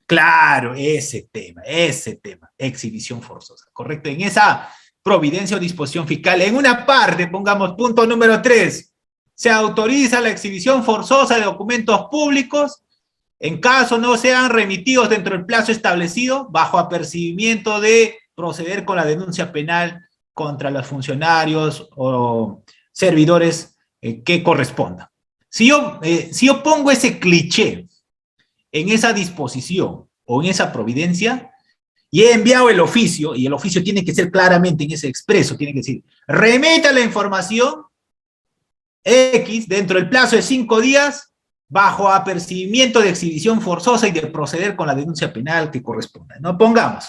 claro, ese tema, exhibición forzosa, ¿correcto? En esa providencia o disposición fiscal, en una parte, pongamos punto número 3, se autoriza la exhibición forzosa de documentos públicos en caso no sean remitidos dentro del plazo establecido, bajo apercibimiento de proceder con la denuncia penal contra los funcionarios o servidores que correspondan. Si yo pongo ese cliché en esa disposición o en esa providencia y he enviado el oficio, y el oficio tiene que ser claramente en ese expreso, tiene que decir, remita la información X dentro del plazo de 5 días bajo apercibimiento de exhibición forzosa y de proceder con la denuncia penal que corresponda. No pongamos.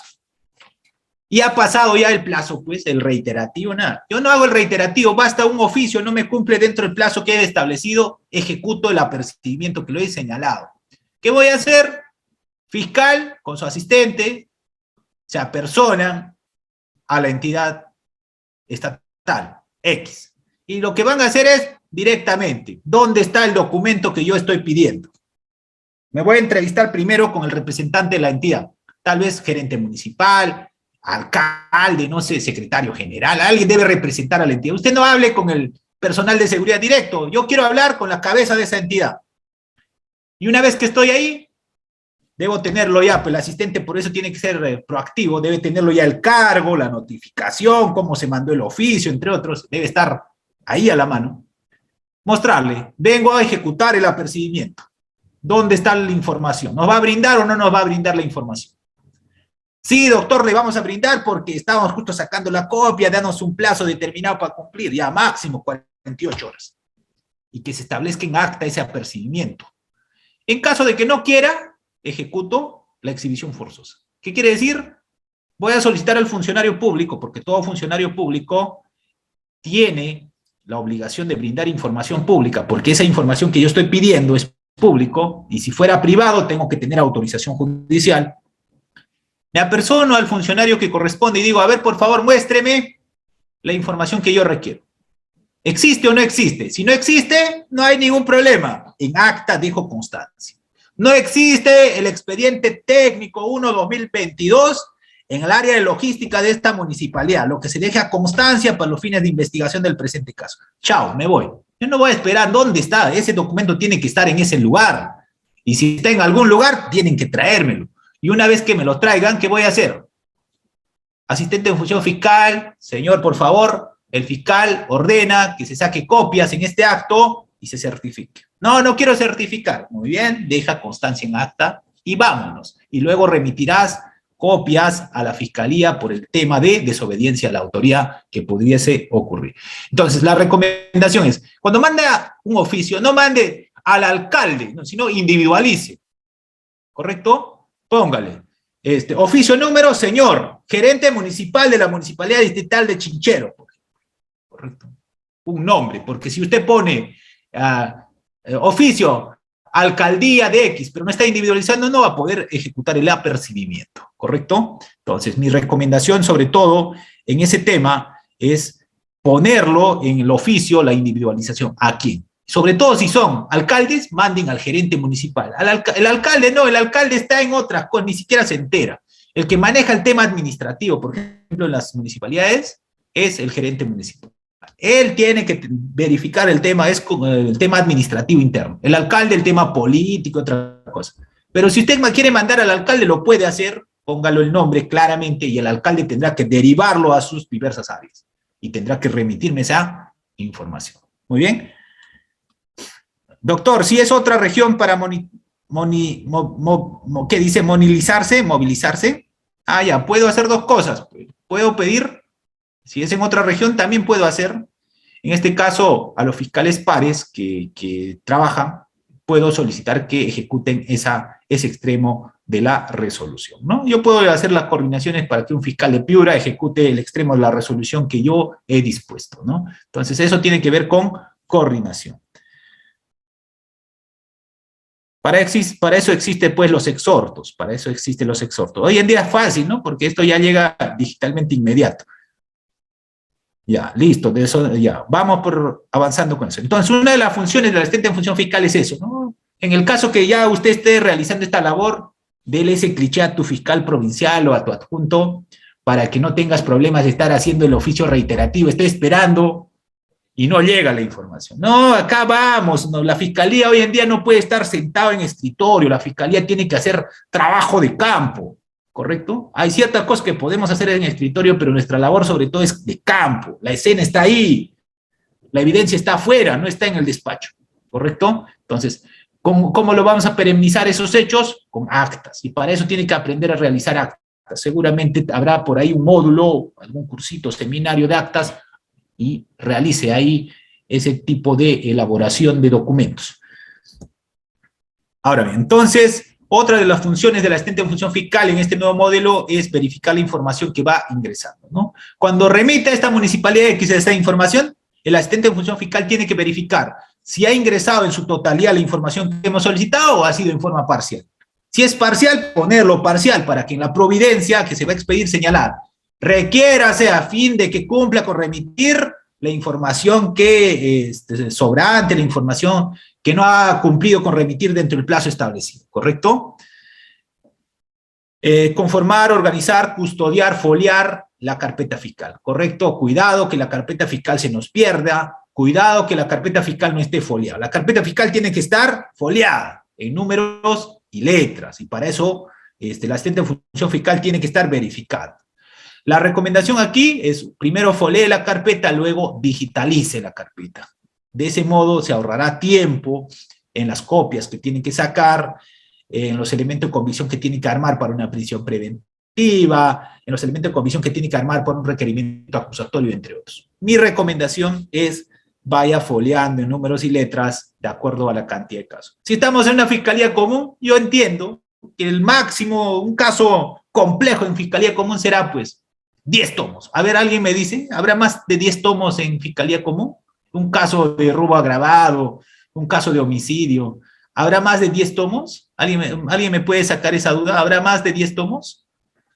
Y ha pasado ya el plazo, pues, el reiterativo, nada. Yo no hago el reiterativo, basta un oficio, no me cumple dentro del plazo que he establecido, ejecuto el apercibimiento que lo he señalado. ¿Qué voy a hacer? Fiscal, con su asistente, se apersonan a la entidad estatal, X. Y lo que van a hacer es, directamente, ¿dónde está el documento que yo estoy pidiendo? Me voy a entrevistar primero con el representante de la entidad, tal vez gerente municipal, alcalde, no sé, secretario general, alguien debe representar a la entidad. Usted no hable con el personal de seguridad directo, yo quiero hablar con la cabeza de esa entidad. Y una vez que estoy ahí, debo tenerlo ya, pues el asistente por eso tiene que ser proactivo, debe tenerlo ya el cargo, la notificación, cómo se mandó el oficio, entre otros, debe estar ahí a la mano. Mostrarle, vengo a ejecutar el apercibimiento. ¿Dónde está la información? ¿Nos va a brindar o no nos va a brindar la información? Sí, doctor, le vamos a brindar porque estábamos justo sacando la copia, danos un plazo determinado para cumplir, ya máximo 48 horas. Y que se establezca en acta ese apercibimiento. En caso de que no quiera, ejecuto la exhibición forzosa. ¿Qué quiere decir? Voy a solicitar al funcionario público, porque todo funcionario público tiene la obligación de brindar información pública, porque esa información que yo estoy pidiendo es público, y si fuera privado tengo que tener autorización judicial. Me apersono al funcionario que corresponde y digo, a ver, por favor, muéstreme la información que yo requiero. ¿Existe o no existe? Si no existe, no hay ningún problema. En acta dejo constancia. No existe el expediente técnico 1/2022 en el área de logística de esta municipalidad, lo que se deja constancia para los fines de investigación del presente caso. Chao, me voy. Yo no voy a esperar dónde está. Ese documento tiene que estar en ese lugar. Y si está en algún lugar, tienen que traérmelo. Y una vez que me lo traigan, ¿qué voy a hacer? Asistente de función fiscal, señor, por favor, el fiscal ordena que se saque copias en este acto y se certifique. No, no quiero certificar. Muy bien, deja constancia en acta y vámonos. Y luego remitirás copias a la fiscalía por el tema de desobediencia a la autoridad que pudiese ocurrir. Entonces, la recomendación es, cuando manda un oficio, no mande al alcalde, no, sino individualice. ¿Correcto? Póngale. Oficio número, señor, gerente municipal de la Municipalidad Distrital de Chinchero. Correcto. Un nombre, porque si usted pone oficio, alcaldía de X, pero no está individualizando, no va a poder ejecutar el apercibimiento, ¿correcto? Entonces, mi recomendación, sobre todo, en ese tema, es ponerlo en el oficio, la individualización. ¿A quién? Sobre todo si son alcaldes, manden al gerente municipal. El alcalde no, el alcalde está en otras cosas, ni siquiera se entera. El que maneja el tema administrativo, por ejemplo, en las municipalidades, es el gerente municipal. Él tiene que verificar el tema, es el tema administrativo interno. El alcalde, el tema político, otra cosa. Pero si usted quiere mandar al alcalde, lo puede hacer, póngalo el nombre claramente, y el alcalde tendrá que derivarlo a sus diversas áreas. Y tendrá que remitirme esa información. Muy bien. Doctor, si es otra región para ¿qué dice? Movilizarse. Ah, ya, puedo hacer dos cosas. Puedo pedir, si es en otra región, también puedo hacer, en este caso, a los fiscales pares que trabajan, puedo solicitar que ejecuten ese extremo de la resolución, ¿no? Yo puedo hacer las coordinaciones para que un fiscal de Piura ejecute el extremo de la resolución que yo he dispuesto, ¿no? Entonces, eso tiene que ver con coordinación. Para eso existen, pues, los exhortos, para eso existen los exhortos. Hoy en día es fácil, ¿no? Porque esto ya llega digitalmente inmediato. Ya, listo, de eso ya. Vamos avanzando con eso. Entonces, una de las funciones del asistente en función fiscal es eso, ¿no? En el caso que ya usted esté realizando esta labor, dele ese cliché a tu fiscal provincial o a tu adjunto para que no tengas problemas de estar haciendo el oficio reiterativo. Estoy esperando y no llega la información. No, acá vamos, no, la fiscalía hoy en día no puede estar sentado en escritorio, la fiscalía tiene que hacer trabajo de campo, ¿correcto? Hay ciertas cosas que podemos hacer en escritorio, pero nuestra labor sobre todo es de campo, la escena está ahí, la evidencia está afuera, no está en el despacho, ¿correcto? Entonces, ¿cómo lo vamos a perennizar esos hechos? Con actas, y para eso tiene que aprender a realizar actas. Seguramente habrá por ahí un módulo, algún cursito, seminario de actas, y realice ahí ese tipo de elaboración de documentos. Ahora bien, entonces, otra de las funciones del asistente en función fiscal en este nuevo modelo es verificar la información que va ingresando, ¿no? Cuando remita esta municipalidad X esta información, el asistente en función fiscal tiene que verificar si ha ingresado en su totalidad la información que hemos solicitado o ha sido en forma parcial. Si es parcial, ponerlo parcial para que en la providencia que se va a expedir señalar requiérase a fin de que cumpla con remitir la información que sobrante, la información que no ha cumplido con remitir dentro del plazo establecido, ¿correcto? Conformar, organizar, custodiar, foliar la carpeta fiscal, ¿correcto? Cuidado que la carpeta fiscal se nos pierda, cuidado que la carpeta fiscal no esté foliada. La carpeta fiscal tiene que estar foliada en números y letras, y para eso el asistente de función fiscal tiene que estar verificado. La recomendación aquí es, primero folee la carpeta, luego digitalice la carpeta. De ese modo se ahorrará tiempo en las copias que tienen que sacar, en los elementos de convicción que tienen que armar para una prisión preventiva, en los elementos de convicción que tienen que armar para un requerimiento acusatorio, entre otros. Mi recomendación es vaya foliando en números y letras de acuerdo a la cantidad de casos. Si estamos en una fiscalía común, yo entiendo que el máximo, un caso complejo en fiscalía común será pues 10 tomos. A ver, alguien me dice, ¿habrá más de 10 tomos en fiscalía común? Un caso de robo agravado, un caso de homicidio, ¿habrá más de 10 tomos? ¿Alguien me puede sacar esa duda? ¿Habrá más de 10 tomos?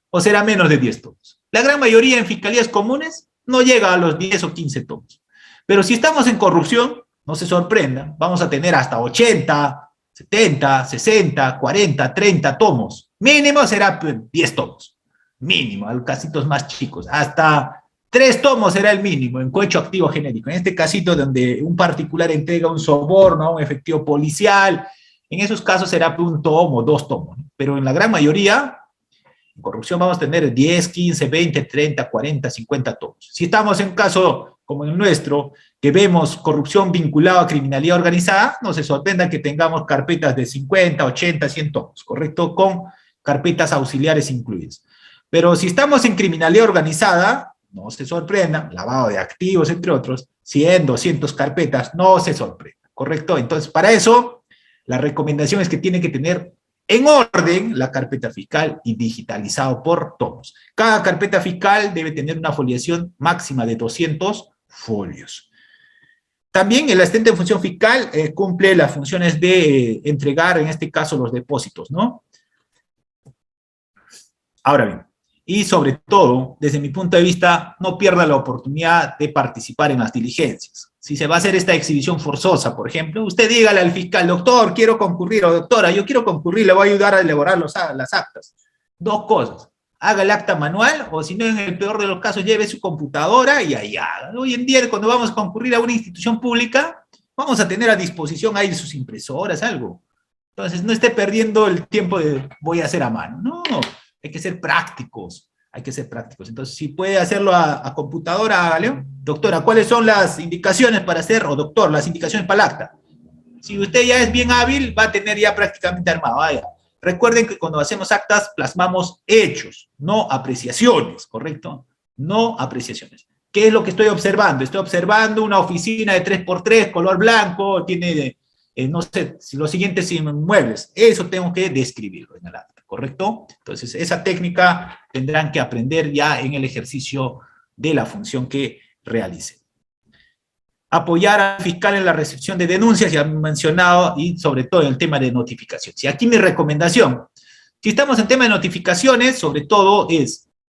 ¿O será menos de 10 tomos? La gran mayoría en fiscalías comunes no llega a los 10 o 15 tomos. Pero si estamos en corrupción, no se sorprendan, vamos a tener hasta 80, 70, 60, 40, 30 tomos. Mínimo será 10 tomos. Mínimo, a los casitos más chicos. Hasta 3 tomos será el mínimo en cohecho activo genérico. En este casito donde un particular entrega un soborno a un efectivo policial, en esos casos será un tomo, 2 tomos. Pero en la gran mayoría, en corrupción vamos a tener 10, 15, 20, 30, 40, 50 tomos. Si estamos en un caso como el nuestro, que vemos corrupción vinculada a criminalidad organizada, no se sorprenda que tengamos carpetas de 50, 80, 100 tomos, ¿correcto? Con carpetas auxiliares incluidas. Pero si estamos en criminalidad organizada, no se sorprendan, lavado de activos, entre otros, 100, 200 carpetas, no se sorprendan, ¿correcto? Entonces, para eso, la recomendación es que tiene que tener en orden la carpeta fiscal y digitalizado por tomos. Cada carpeta fiscal debe tener una foliación máxima de 200 folios. También el asistente de función fiscal cumple las funciones de entregar, en este caso, los depósitos, ¿no? Ahora bien, y sobre todo, desde mi punto de vista, no pierda la oportunidad de participar en las diligencias. Si se va a hacer esta exhibición forzosa, por ejemplo, usted dígale al fiscal, doctor, quiero concurrir, o doctora, yo quiero concurrir, le voy a ayudar a elaborar las actas. Dos cosas, haga el acta manual, o si no, en el peor de los casos, lleve su computadora y ahí haga. Hoy en día, cuando vamos a concurrir a una institución pública, vamos a tener a disposición ahí sus impresoras, algo. Entonces, no esté perdiendo el tiempo de voy a hacer a mano. No, hay que ser prácticos. Hay que ser prácticos. Entonces, si puede hacerlo a computadora, hágale. Doctora, ¿cuáles son las indicaciones para hacer, o doctor, las indicaciones para el acta? Si usted ya es bien hábil, va a tener ya prácticamente armado. Vaya. Recuerden que cuando hacemos actas, plasmamos hechos, no apreciaciones, ¿correcto? No apreciaciones. ¿Qué es lo que estoy observando? Estoy observando una oficina de 3x3, color blanco, tiene, no sé, los siguientes inmuebles. Eso tengo que describirlo en el acta, ¿correcto? Entonces, esa técnica tendrán que aprender ya en el ejercicio de la función que realicen. Apoyar al fiscal en la recepción de denuncias, ya he mencionado, y sobre todo en el tema de notificaciones. Y aquí mi recomendación, si estamos en tema de notificaciones, sobre todo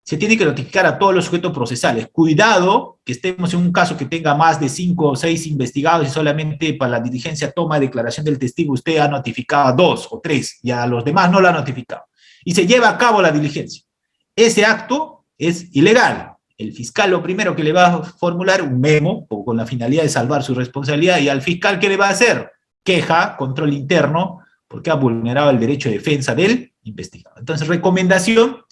se tiene que notificar a todos los sujetos procesales. Cuidado que estemos en un caso que tenga más de 5 o 6 investigados y solamente para la diligencia toma de declaración del testigo usted ha notificado a 2 o 3, y a los demás no lo ha notificado. Y se lleva a cabo la diligencia. Ese acto es ilegal. El fiscal lo primero que le va a formular un memo, o con la finalidad de salvar su responsabilidad, y al fiscal, ¿qué le va a hacer? Queja, control interno, porque ha vulnerado el derecho de defensa del investigado. Entonces, recomendación,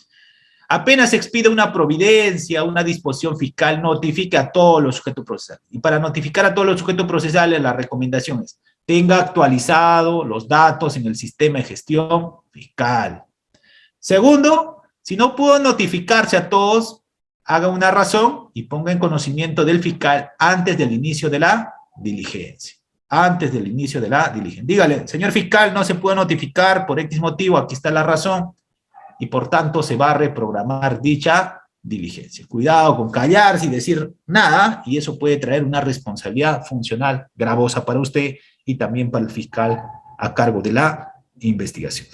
apenas se expida una providencia, una disposición fiscal, notifique a todos los sujetos procesales. Y para notificar a todos los sujetos procesales, la recomendación es, tenga actualizado los datos en el sistema de gestión fiscal. Segundo, si no pudo notificarse a todos, haga una razón y ponga en conocimiento del fiscal antes del inicio de la diligencia. Antes del inicio de la diligencia. Dígale, señor fiscal, no se puede notificar por X motivo, aquí está la razón, y por tanto se va a reprogramar dicha diligencia. Cuidado con callarse y decir nada, y eso puede traer una responsabilidad funcional gravosa para usted y también para el fiscal a cargo de la investigación.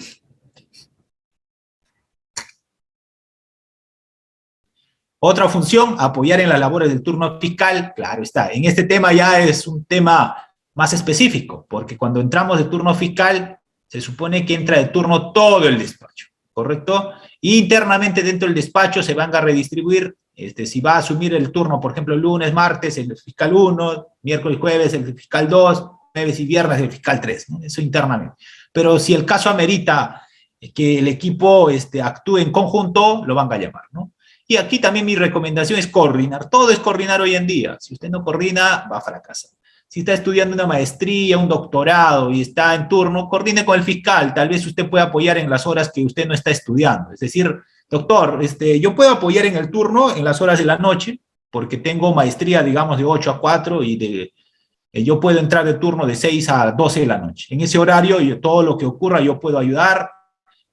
Otra función, apoyar en las labores del turno fiscal. Claro está, en este tema ya es un tema más específico, porque cuando entramos de turno fiscal, se supone que entra de turno todo el despacho, ¿correcto? Y internamente dentro del despacho se van a redistribuir, si va a asumir el turno, por ejemplo, lunes, martes, el fiscal 1, miércoles, jueves, el fiscal 2, jueves y viernes, el fiscal 3, ¿no? Eso internamente. Pero si el caso amerita que el equipo actúe en conjunto, lo van a llamar, ¿no? Y aquí también mi recomendación es coordinar. Todo es coordinar hoy en día. Si usted no coordina, va a fracasar. Si está estudiando una maestría, un doctorado y está en turno, coordine con el fiscal. Tal vez usted pueda apoyar en las horas que usted no está estudiando. Es decir, doctor, yo puedo apoyar en el turno en las horas de la noche, porque tengo maestría, digamos, de 8 a 4 y yo puedo entrar de turno de 6 a 12 de la noche. En ese horario, todo lo que ocurra, yo puedo ayudar,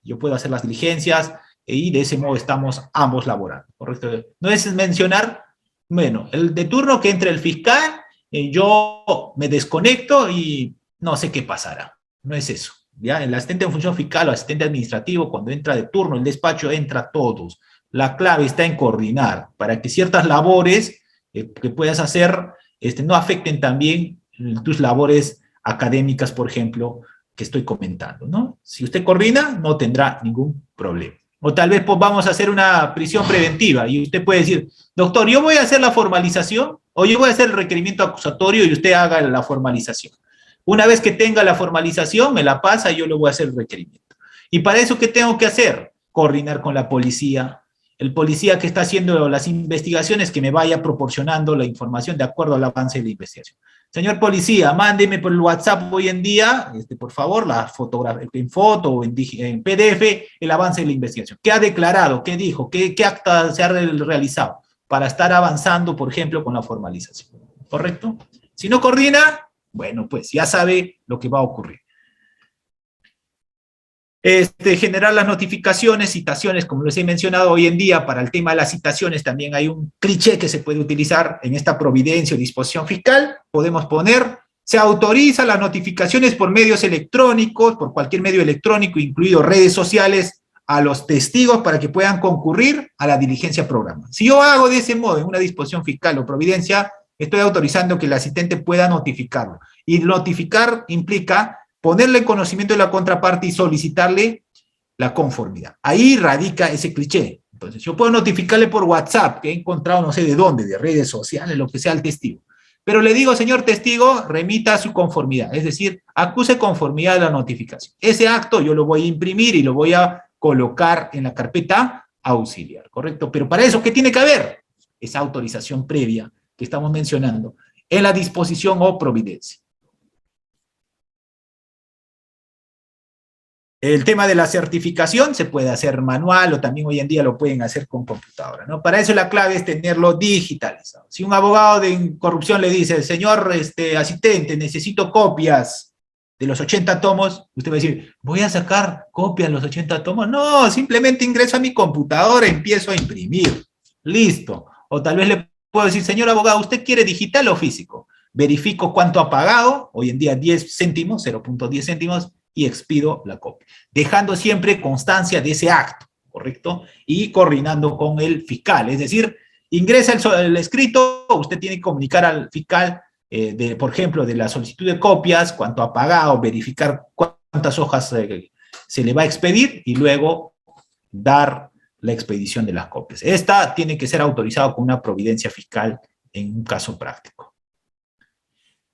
yo puedo hacer las diligencias, y de ese modo estamos ambos laborando, ¿correcto? No es mencionar, bueno, el de turno que entre el fiscal, yo me desconecto y no sé qué pasará. No es eso. ¿Ya? El asistente de función fiscal o asistente administrativo, cuando entra de turno, el despacho entra todos. La clave está en coordinar para que ciertas labores que puedas hacer no afecten también tus labores académicas, por ejemplo, que estoy comentando, ¿no? Si usted coordina, no tendrá ningún problema. O tal vez pues, vamos a hacer una prisión preventiva y usted puede decir, doctor, yo voy a hacer la formalización o yo voy a hacer el requerimiento acusatorio y usted haga la formalización. Una vez que tenga la formalización, me la pasa y yo le voy a hacer el requerimiento. ¿Y para eso qué tengo que hacer? Coordinar con la policía. El policía que está haciendo las investigaciones que me vaya proporcionando la información de acuerdo al avance de la investigación. Señor policía, mándeme por el WhatsApp hoy en día, por favor, la fotografía en foto o en PDF, el avance de la investigación. ¿Qué ha declarado? ¿Qué dijo? ¿Qué acta se ha realizado? Para estar avanzando, por ejemplo, con la formalización. ¿Correcto? Si no coordina, bueno, pues ya sabe lo que va a ocurrir. Generar las notificaciones, citaciones, como les he mencionado hoy en día, para el tema de las citaciones también hay un cliché que se puede utilizar en esta providencia o disposición fiscal. Podemos poner, se autoriza las notificaciones por medios electrónicos, por cualquier medio electrónico, incluido redes sociales, a los testigos para que puedan concurrir a la diligencia programada. Si yo hago de ese modo en una disposición fiscal o providencia, estoy autorizando que el asistente pueda notificarlo. Y notificar implica ponerle en conocimiento de la contraparte y solicitarle la conformidad. Ahí radica ese cliché. Entonces, yo puedo notificarle por WhatsApp, que he encontrado no sé de dónde, de redes sociales, lo que sea al testigo. Pero le digo, señor testigo, remita su conformidad, es decir, acuse conformidad de la notificación. Ese acto yo lo voy a imprimir y lo voy a colocar en la carpeta auxiliar, ¿correcto? Pero para eso, ¿qué tiene que haber? Esa autorización previa que estamos mencionando en la disposición o providencia. El tema de la certificación se puede hacer manual o también hoy en día lo pueden hacer con computadora, ¿no? Para eso la clave es tenerlo digitalizado. Si un abogado de corrupción le dice, señor asistente, necesito copias de los 80 tomos, usted va a decir, ¿voy a sacar copias de los 80 tomos? No, simplemente ingreso a mi computadora y empiezo a imprimir. Listo. O tal vez le puedo decir, señor abogado, ¿usted quiere digital o físico? Verifico cuánto ha pagado, hoy en día 10 céntimos, 0.10 céntimos, y expido la copia, dejando siempre constancia de ese acto, ¿correcto? Y coordinando con el fiscal, es decir, ingresa el escrito, usted tiene que comunicar al fiscal, por ejemplo, de la solicitud de copias, cuánto ha pagado, verificar cuántas hojas se le va a expedir y luego dar la expedición de las copias. Esta tiene que ser autorizada con una providencia fiscal en un caso práctico.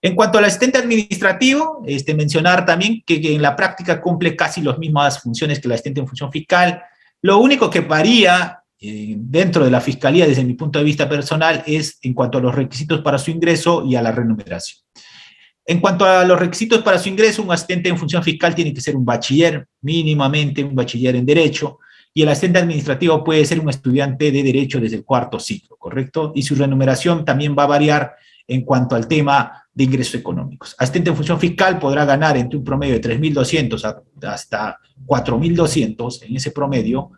En cuanto al asistente administrativo, mencionar también que en la práctica cumple casi las mismas funciones que el asistente en función fiscal. Lo único que varía dentro de la fiscalía, desde mi punto de vista personal, es en cuanto a los requisitos para su ingreso y a la remuneración. En cuanto a los requisitos para su ingreso, un asistente en función fiscal tiene que ser un bachiller, mínimamente un bachiller en Derecho, y el asistente administrativo puede ser un estudiante de Derecho desde el 4º ciclo, ¿correcto? Y su remuneración también va a variar en cuanto al tema de ingresos económicos. Asistente en función fiscal podrá ganar entre un promedio de 3.200 hasta 4.200 en ese promedio,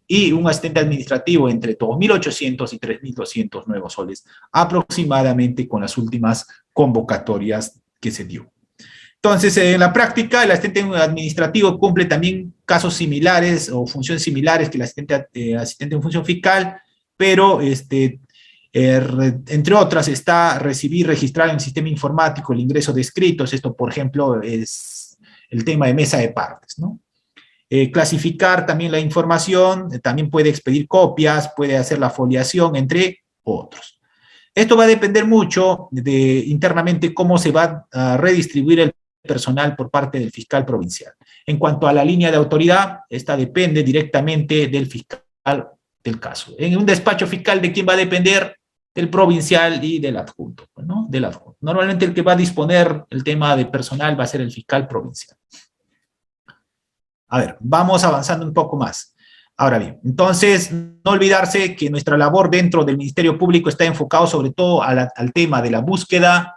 y un asistente administrativo entre 2.800 y 3.200 nuevos soles, aproximadamente con las últimas convocatorias que se dio. Entonces, en la práctica, el asistente administrativo cumple también casos similares o funciones similares que el asistente en función fiscal, pero entre otras está recibir, registrar en el sistema informático el ingreso de escritos. Esto, por ejemplo, es el tema de mesa de partes, ¿no? Clasificar también la información, también puede expedir copias, puede hacer la foliación, entre otros. Esto va a depender mucho de internamente cómo se va a redistribuir el personal por parte del fiscal provincial. En cuanto a la línea de autoridad, esta depende directamente del fiscal del caso. En un despacho fiscal, ¿de quién va a depender? Del provincial y del adjunto, ¿no? Del adjunto. Normalmente el que va a disponer el tema de personal va a ser el fiscal provincial. A ver, vamos avanzando un poco más. Ahora bien, entonces, no olvidarse que nuestra labor dentro del Ministerio Público está enfocado sobre todo al tema de la búsqueda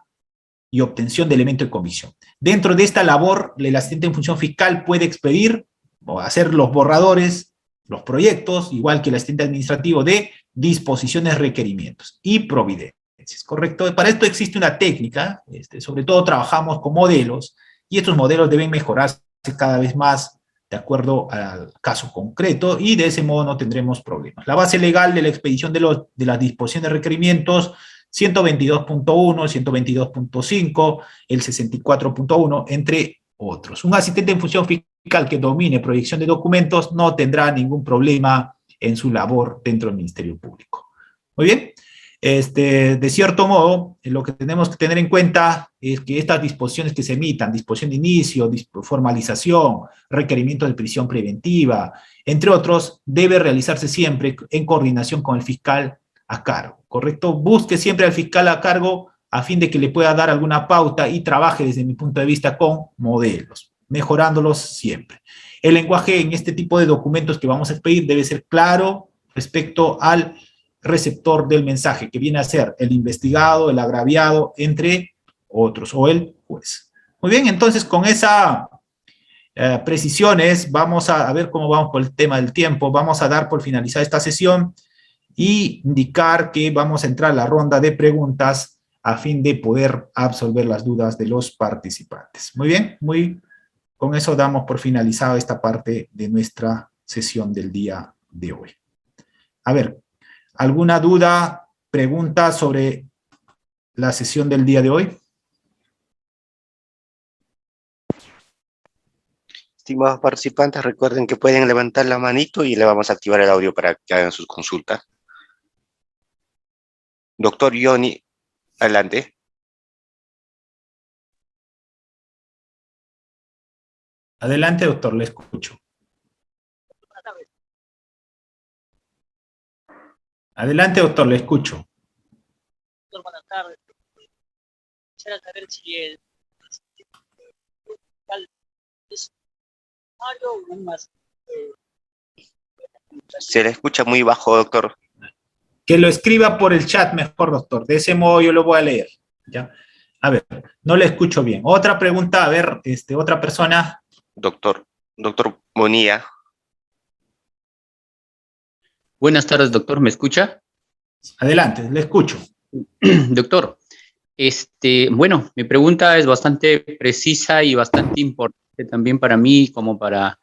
y obtención de elementos de comisión. Dentro de esta labor, el asistente en función fiscal puede expedir o hacer los borradores, los proyectos, igual que el asistente administrativo, de disposiciones, requerimientos y providencias, ¿correcto? Para esto existe una técnica, sobre todo trabajamos con modelos, y estos modelos deben mejorarse cada vez más de acuerdo al caso concreto, y de ese modo no tendremos problemas. La base legal de la expedición de las disposiciones de requerimientos: 122.1, 122.5, el 64.1, entre otros. Un asistente en función fiscal que domine proyección de documentos no tendrá ningún problema en su labor dentro del Ministerio Público. Muy bien. De cierto modo, lo que tenemos que tener en cuenta es que estas disposiciones que se emitan, disposición de inicio, formalización, requerimientos de prisión preventiva, entre otros, debe realizarse siempre en coordinación con el fiscal a cargo, ¿correcto? Busque siempre al fiscal a cargo a fin de que le pueda dar alguna pauta y trabaje desde mi punto de vista con modelos, mejorándolos siempre. El lenguaje en este tipo de documentos que vamos a expedir debe ser claro respecto al receptor del mensaje, que viene a ser el investigado, el agraviado, entre otros, o el juez. Muy bien, entonces con esas precisiones vamos a ver cómo vamos por el tema del tiempo. Vamos a dar por finalizada esta sesión y indicar que vamos a entrar a la ronda de preguntas a fin de poder absolver las dudas de los participantes. Muy bien, con eso damos por finalizada esta parte de nuestra sesión del día de hoy. A ver, ¿alguna duda, pregunta sobre la sesión del día de hoy?
Estimados participantes, recuerden que pueden levantar la manito y le vamos a activar el audio para que hagan sus consultas. Doctor Johnny, adelante.
Adelante, doctor, le escucho. Adelante, doctor, le escucho.
Doctor, buenas tardes. Quisiera saber si el es o más.
Se le escucha muy bajo, doctor.
Que lo escriba por el chat mejor, doctor. De ese modo yo lo voy a leer. ¿Ya? A ver, no le escucho bien. Otra pregunta, a ver, otra persona.
Doctor Bonilla.
Buenas tardes, doctor. ¿Me escucha?
Adelante, le escucho.
Doctor, bueno, mi pregunta es bastante precisa y bastante importante también para mí como para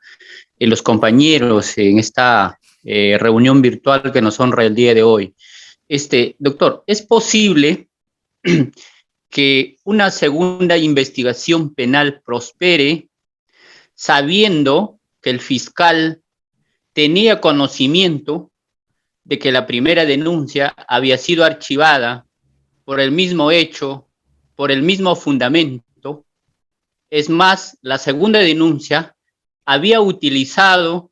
los compañeros en esta reunión virtual que nos honra el día de hoy. Doctor, ¿es posible que una segunda investigación penal prospere sabiendo que el fiscal tenía conocimiento de que la primera denuncia había sido archivada por el mismo hecho, por el mismo fundamento? Es más, la segunda denuncia había utilizado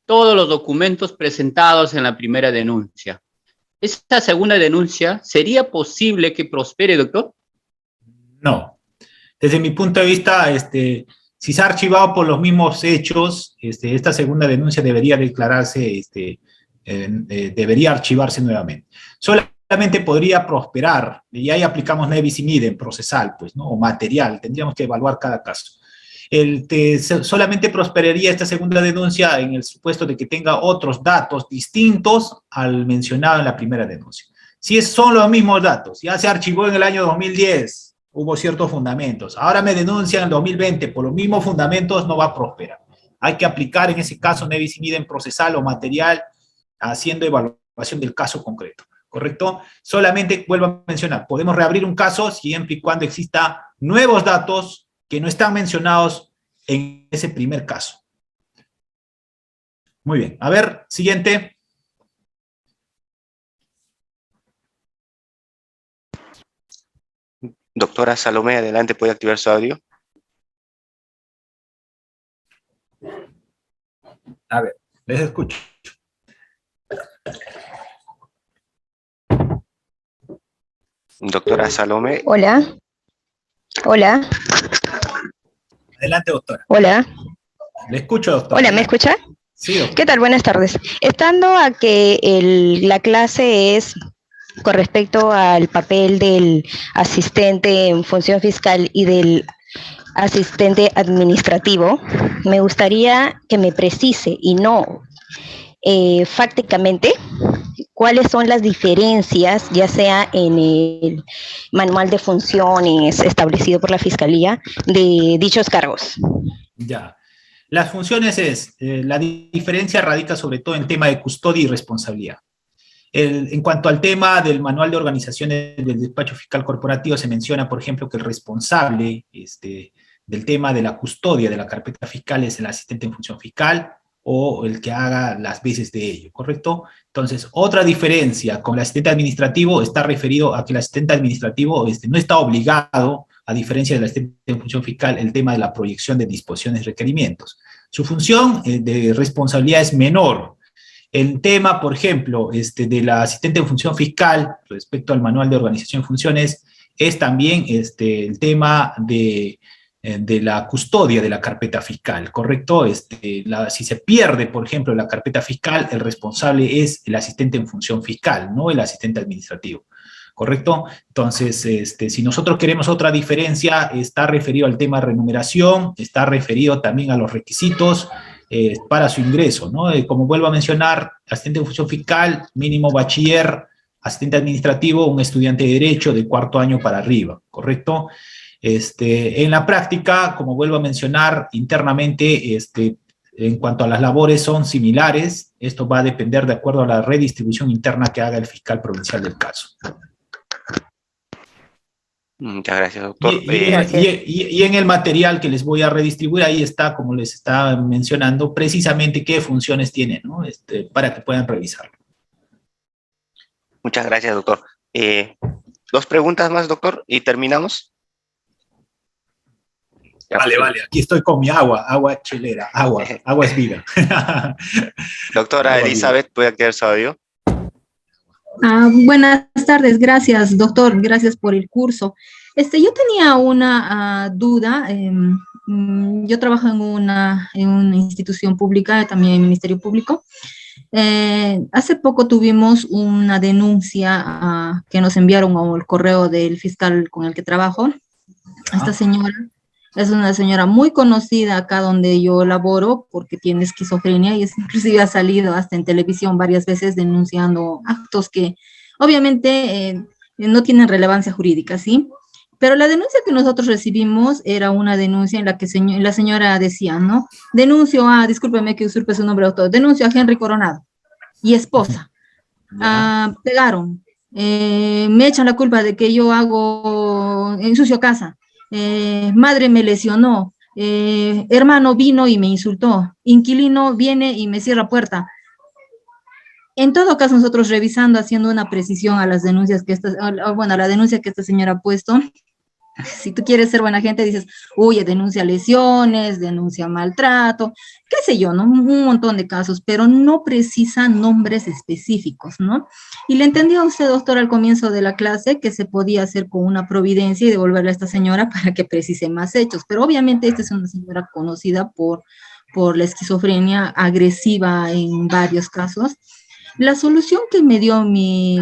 todos los documentos presentados en la primera denuncia. ¿Esta segunda denuncia sería posible que prospere, doctor?
No. Desde mi punto de vista, si se ha archivado por los mismos hechos, esta segunda denuncia debería declararse, debería archivarse nuevamente. Solamente podría prosperar, y ahí aplicamos ne bis in idem procesal, pues, ¿no? O material, tendríamos que evaluar cada caso. Solamente prosperaría esta segunda denuncia en el supuesto de que tenga otros datos distintos al mencionado en la primera denuncia. Si son los mismos datos, ya se archivó en el año 2010, hubo ciertos fundamentos, ahora me denuncian en 2020 por los mismos fundamentos, no va a prosperar. Hay que aplicar en ese caso ne bis in idem procesal o material, haciendo evaluación del caso concreto, ¿correcto? Solamente, vuelvo a mencionar, podemos reabrir un caso siempre y cuando exista nuevos datos que no están mencionados en ese primer caso. Muy bien, a ver, siguiente.
Doctora Salomé, adelante, ¿puede activar su audio?
A ver, les escucho.
Doctora Salomé.
Hola. Hola.
Adelante, doctora.
Hola.
Le escucho, doctora.
Hola, ¿me escucha?
Sí, doctora.
¿Qué tal? Buenas tardes. Estando a que la clase es con respecto al papel del asistente en función fiscal y del asistente administrativo, me gustaría que me precise y no fácticamente cuáles son las diferencias, ya sea en el manual de funciones establecido por la Fiscalía, de dichos cargos.
Ya. Las funciones la diferencia radica sobre todo en tema de custodia y responsabilidad. En cuanto al tema del manual de organizaciones del despacho fiscal corporativo, se menciona, por ejemplo, que el responsable del tema de la custodia de la carpeta fiscal es el asistente en función fiscal o el que haga las veces de ello, ¿correcto? Entonces, otra diferencia con el asistente administrativo está referido a que el asistente administrativo no está obligado, a diferencia del asistente en función fiscal, el tema de la proyección de disposiciones y requerimientos. Su función de responsabilidad es menor. El tema, por ejemplo, de la asistente en función fiscal, respecto al manual de organización de funciones, es también el tema de la custodia de la carpeta fiscal, ¿correcto? Si se pierde, por ejemplo, la carpeta fiscal, el responsable es el asistente en función fiscal, no el asistente administrativo, ¿correcto? Entonces, si nosotros queremos otra diferencia, está referido al tema de remuneración, está referido también a los requisitos para su ingreso, ¿no? Como vuelvo a mencionar, asistente en función fiscal, mínimo bachiller, asistente administrativo, un estudiante de derecho de cuarto año para arriba, ¿correcto? En la práctica, como vuelvo a mencionar, internamente, en cuanto a las labores son similares, esto va a depender de acuerdo a la redistribución interna que haga el fiscal provincial del caso.
Muchas gracias, doctor.
Y en el material que les voy a redistribuir, ahí está, como les estaba mencionando, precisamente qué funciones tiene, ¿no? Para que puedan revisarlo.
Muchas gracias, doctor. 2 preguntas más, doctor, y terminamos.
Vale, aquí estoy con mi agua chilera, agua es vida.
Doctora
Agua
Elizabeth, ¿puede activar su audio?
Buenas tardes, gracias, doctor, gracias por el curso. Yo tenía una duda. Yo trabajo en una institución pública, también en el Ministerio Público. Hace poco tuvimos una denuncia que nos enviaron al correo del fiscal con el que trabajo. Esta señora es una señora muy conocida acá donde yo laboro porque tiene esquizofrenia y inclusive ha salido hasta en televisión varias veces denunciando actos que obviamente no tienen relevancia jurídica, ¿sí? Pero la denuncia que nosotros recibimos era una denuncia en la que la señora decía, ¿no? Denuncio discúlpeme que usurpe su nombre, doctor, denuncio a Henry Coronado y esposa. Pegaron, me echan la culpa de que yo ensucio casa. Madre me lesionó, hermano vino y me insultó, inquilino viene y me cierra puerta. En todo caso, nosotros revisando, haciendo una precisión a las denuncias a la denuncia que esta señora ha puesto, si tú quieres ser buena gente, dices, oye, denuncia lesiones, denuncia maltrato, qué sé yo, ¿no? Un montón de casos, pero no precisa nombres específicos, ¿no? Y le entendió a usted, doctor, al comienzo de la clase que se podía hacer con una providencia y devolverle a esta señora para que precise más hechos, pero obviamente esta es una señora conocida por la esquizofrenia agresiva en varios casos. La solución que me dio mi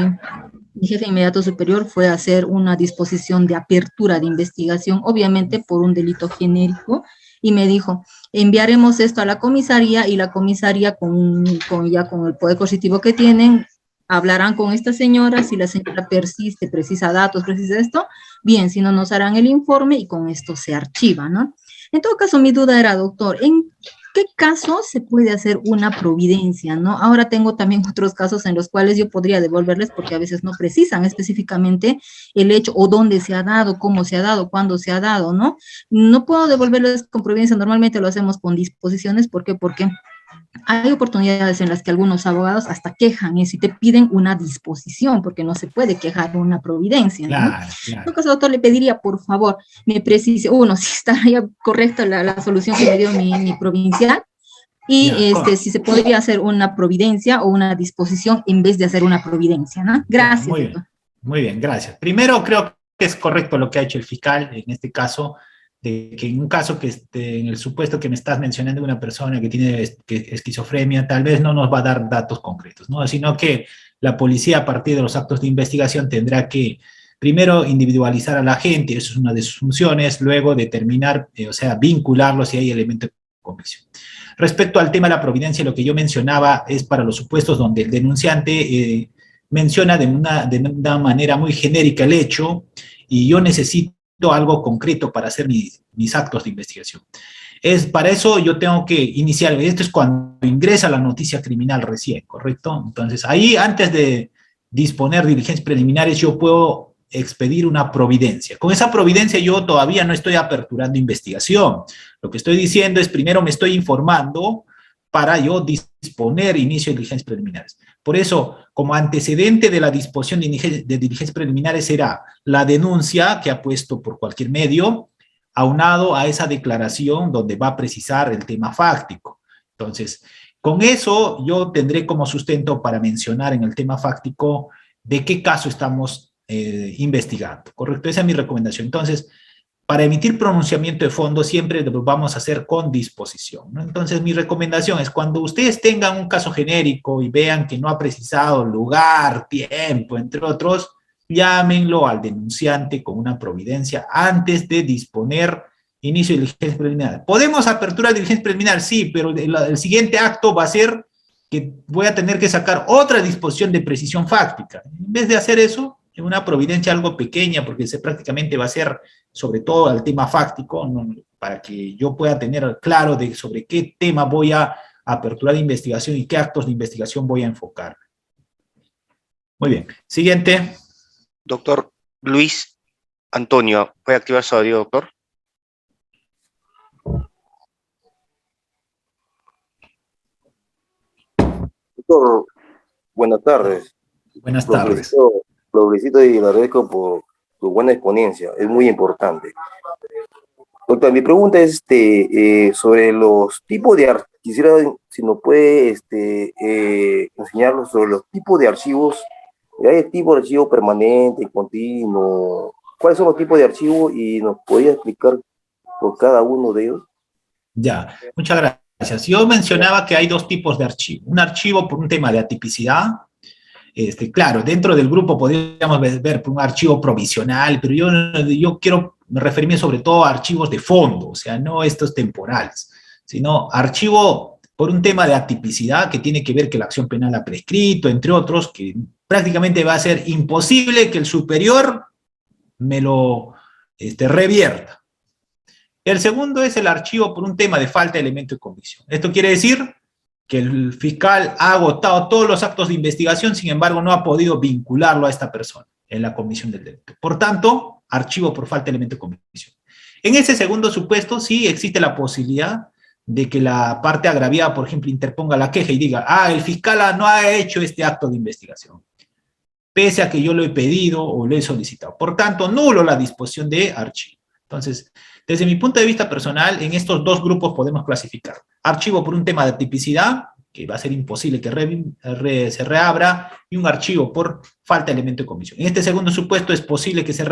jefe inmediato superior fue hacer una disposición de apertura de investigación, obviamente por un delito genérico, y me dijo, enviaremos esto a la comisaría y la comisaría con el poder coercitivo que tienen, hablarán con esta señora, si la señora persiste, precisa datos, precisa esto, bien, si no nos harán el informe y con esto se archiva, ¿no? En todo caso, mi duda era, doctor, ¿en qué caso se puede hacer una providencia, no? Ahora tengo también otros casos en los cuales yo podría devolverles porque a veces no precisan específicamente el hecho o dónde se ha dado, cómo se ha dado, cuándo se ha dado, ¿no? No puedo devolverles con providencia, normalmente lo hacemos con disposiciones, ¿por qué? Porque hay oportunidades en las que algunos abogados hasta quejan y si te piden una disposición, porque no se puede quejar una providencia, ¿no?
Claro.
En todo caso, doctor, le pediría, por favor, me precise, si estaría correcta la solución que me dio mi provincial, Y
Ya,
si se podría hacer una providencia o una disposición en vez de hacer una providencia, ¿no? Gracias,
muy
doctor.
bien, muy bien, gracias. Primero, creo que es correcto lo que ha hecho el fiscal en este caso, de que en un caso que en el supuesto que me estás mencionando de una persona que tiene esquizofrenia, tal vez no nos va a dar datos concretos, ¿no? Sino que la policía, a partir de los actos de investigación, tendrá que primero individualizar a la gente, eso es una de sus funciones, luego determinar, o sea, vincularlo si hay elementos de convicción. Respecto al tema de la providencia, lo que yo mencionaba es para los supuestos donde el denunciante menciona de una manera muy genérica el hecho y yo necesito algo concreto para hacer mis actos de investigación. Para eso yo tengo que iniciar, esto es cuando ingresa la noticia criminal recién, ¿correcto? Entonces ahí antes de disponer diligencias preliminares yo puedo expedir una providencia. Con esa providencia yo todavía no estoy aperturando investigación. Lo que estoy diciendo es primero me estoy informando para yo disponer inicio de diligencias preliminares. Por eso, como antecedente de la disposición de diligencias preliminares será la denuncia que ha puesto por cualquier medio, aunado a esa declaración donde va a precisar el tema fáctico. Entonces, con eso yo tendré como sustento para mencionar en el tema fáctico de qué caso estamos investigando, ¿correcto? Esa es mi recomendación. Entonces, para emitir pronunciamiento de fondo siempre lo vamos a hacer con disposición, ¿no? Entonces, mi recomendación es cuando ustedes tengan un caso genérico y vean que no ha precisado lugar, tiempo, entre otros, llámenlo al denunciante con una providencia antes de disponer inicio de diligencia preliminar. ¿Podemos apertura de diligencia preliminar? Sí, pero el siguiente acto va a ser que voy a tener que sacar otra disposición de precisión fáctica. En vez de hacer eso, una providencia algo pequeña, porque prácticamente va a ser sobre todo al tema fáctico, ¿no? Para que yo pueda tener claro sobre qué tema voy a aperturar de investigación y qué actos de investigación voy a enfocar. Muy bien. Siguiente.
Doctor Luis Antonio, ¿puede activar su audio, doctor?
Doctor, buenas tardes.
Buenas tardes.
Lo felicito y le agradezco por su buena exponencia, es muy importante. Doctor, mi pregunta es sobre los tipos de archivos. Quisiera si nos puede enseñarnos sobre los tipos de archivos. ¿Hay tipo de archivo permanente, continuo? ¿Cuáles son los tipos de archivos? Y nos podría explicar por cada uno de ellos.
Ya, muchas gracias. Yo mencionaba que hay dos tipos de archivo. Un archivo por un tema de atipicidad. Claro, dentro del grupo podríamos ver un archivo provisional, pero yo quiero referirme sobre todo a archivos de fondo, o sea, no estos temporales, sino archivo por un tema de atipicidad que tiene que ver que la acción penal ha prescrito, entre otros, que prácticamente va a ser imposible que el superior me lo revierta. El segundo es el archivo por un tema de falta de elemento de convicción. Esto quiere decir que el fiscal ha agotado todos los actos de investigación, sin embargo no ha podido vincularlo a esta persona en la comisión del delito. Por tanto, archivo por falta de elemento de convicción. En ese segundo supuesto sí existe la posibilidad de que la parte agraviada, por ejemplo, interponga la queja y diga, el fiscal no ha hecho este acto de investigación, pese a que yo lo he pedido o lo he solicitado. Por tanto, nulo la disposición de archivo. Entonces, desde mi punto de vista personal, en estos dos grupos podemos clasificar. Archivo por un tema de tipicidad, que va a ser imposible que se reabra, y un archivo por falta de elemento de comisión. En este segundo supuesto es posible que se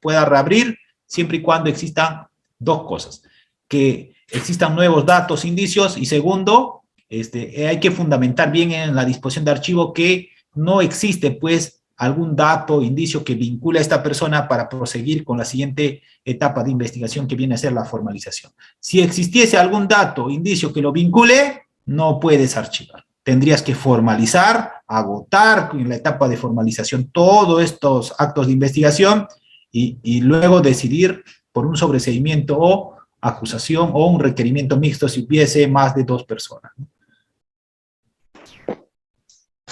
pueda reabrir, siempre y cuando existan dos cosas. Que existan nuevos datos, indicios, y segundo, hay que fundamentar bien en la disposición de archivo que no existe, pues, algún dato, indicio que vincula a esta persona para proseguir con la siguiente etapa de investigación que viene a ser la formalización. Si existiese algún dato, indicio que lo vincule, no puedes archivar. Tendrías que formalizar, agotar en la etapa de formalización todos estos actos de investigación y luego decidir por un sobreseimiento o acusación o un requerimiento mixto si hubiese más de dos personas.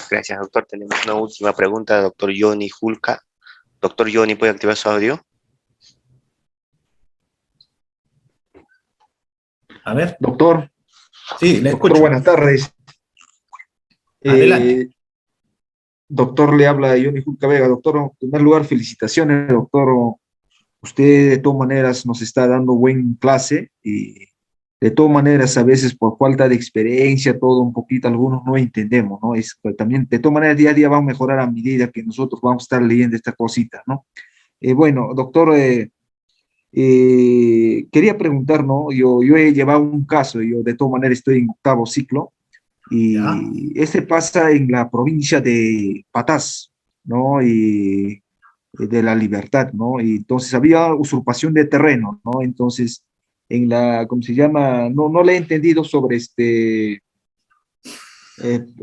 Gracias, doctor. Tenemos una última pregunta, doctor Johnny Julca. Doctor Johnny, ¿puede activar su audio?
A ver.
Doctor.
Sí, le escucho.
Doctor, buenas tardes.
Adelante.
Doctor, le habla Johnny Julca Vega. Doctor, en primer lugar, felicitaciones, doctor. Usted de todas maneras nos está dando buena clase y de todas maneras, a veces por falta de experiencia, todo un poquito, algunos no entendemos, ¿no? Pero también, de todas maneras, día a día va a mejorar a medida que nosotros vamos a estar leyendo esta cosita, ¿no? Bueno, doctor, quería preguntar, ¿no? Yo he llevado un caso, yo de todas maneras estoy en 8º ciclo, y este pasa en la provincia de Patás, ¿no? Y de la Libertad, ¿no? Y entonces había usurpación de terreno, ¿no? Entonces, en la, ¿cómo se llama? No le he entendido sobre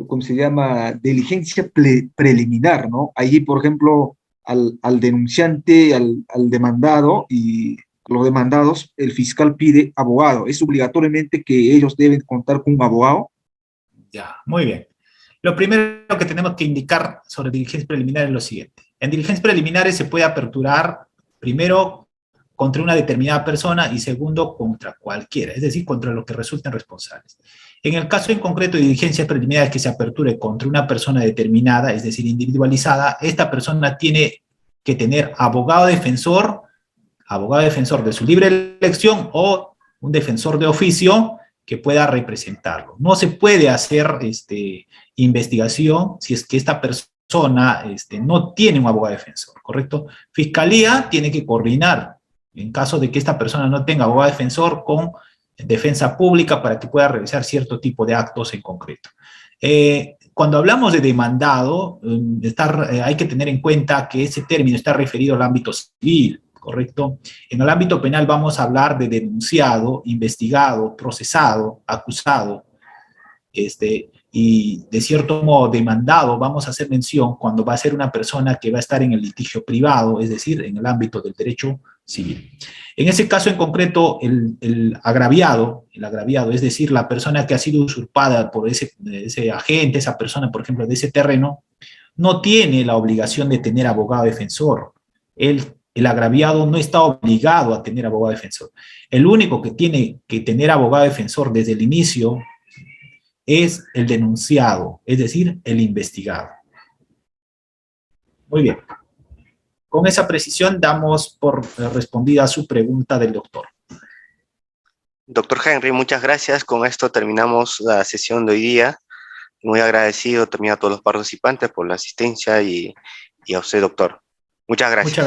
¿cómo se llama? Diligencia preliminar, ¿no? Allí, por ejemplo, al denunciante, al demandado y los demandados, el fiscal pide abogado. ¿Es obligatoriamente que ellos deben contar con un abogado?
Ya, muy bien. Lo primero que tenemos que indicar sobre diligencias preliminares es lo siguiente. En diligencias preliminares se puede aperturar, primero, contra una determinada persona y segundo, contra cualquiera, es decir, contra los que resulten responsables. En el caso en concreto de diligencias preliminares que se aperture contra una persona determinada, es decir, individualizada, esta persona tiene que tener abogado defensor de su libre elección o un defensor de oficio que pueda representarlo. No se puede hacer investigación si es que esta persona no tiene un abogado defensor, ¿correcto? Fiscalía tiene que coordinar, en caso de que esta persona no tenga abogado defensor, con defensa pública para que pueda realizar cierto tipo de actos en concreto. Cuando hablamos de demandado, hay que tener en cuenta que ese término está referido al ámbito civil, ¿correcto? En el ámbito penal vamos a hablar de denunciado, investigado, procesado, acusado, y de cierto modo demandado vamos a hacer mención cuando va a ser una persona que va a estar en el litigio privado, es decir, en el ámbito del derecho civil. En ese caso en concreto, el agraviado, es decir, la persona que ha sido usurpada por ese agente, esa persona, por ejemplo, de ese terreno, no tiene la obligación de tener abogado defensor. El agraviado no está obligado a tener abogado defensor. El único que tiene que tener abogado defensor desde el inicio es el denunciado, es decir, el investigado. Muy bien. Con esa precisión damos por respondida a su pregunta del doctor.
Doctor Henry, muchas gracias. Con esto terminamos la sesión de hoy día. Muy agradecido también a todos los participantes por la asistencia y a usted, doctor. Muchas gracias.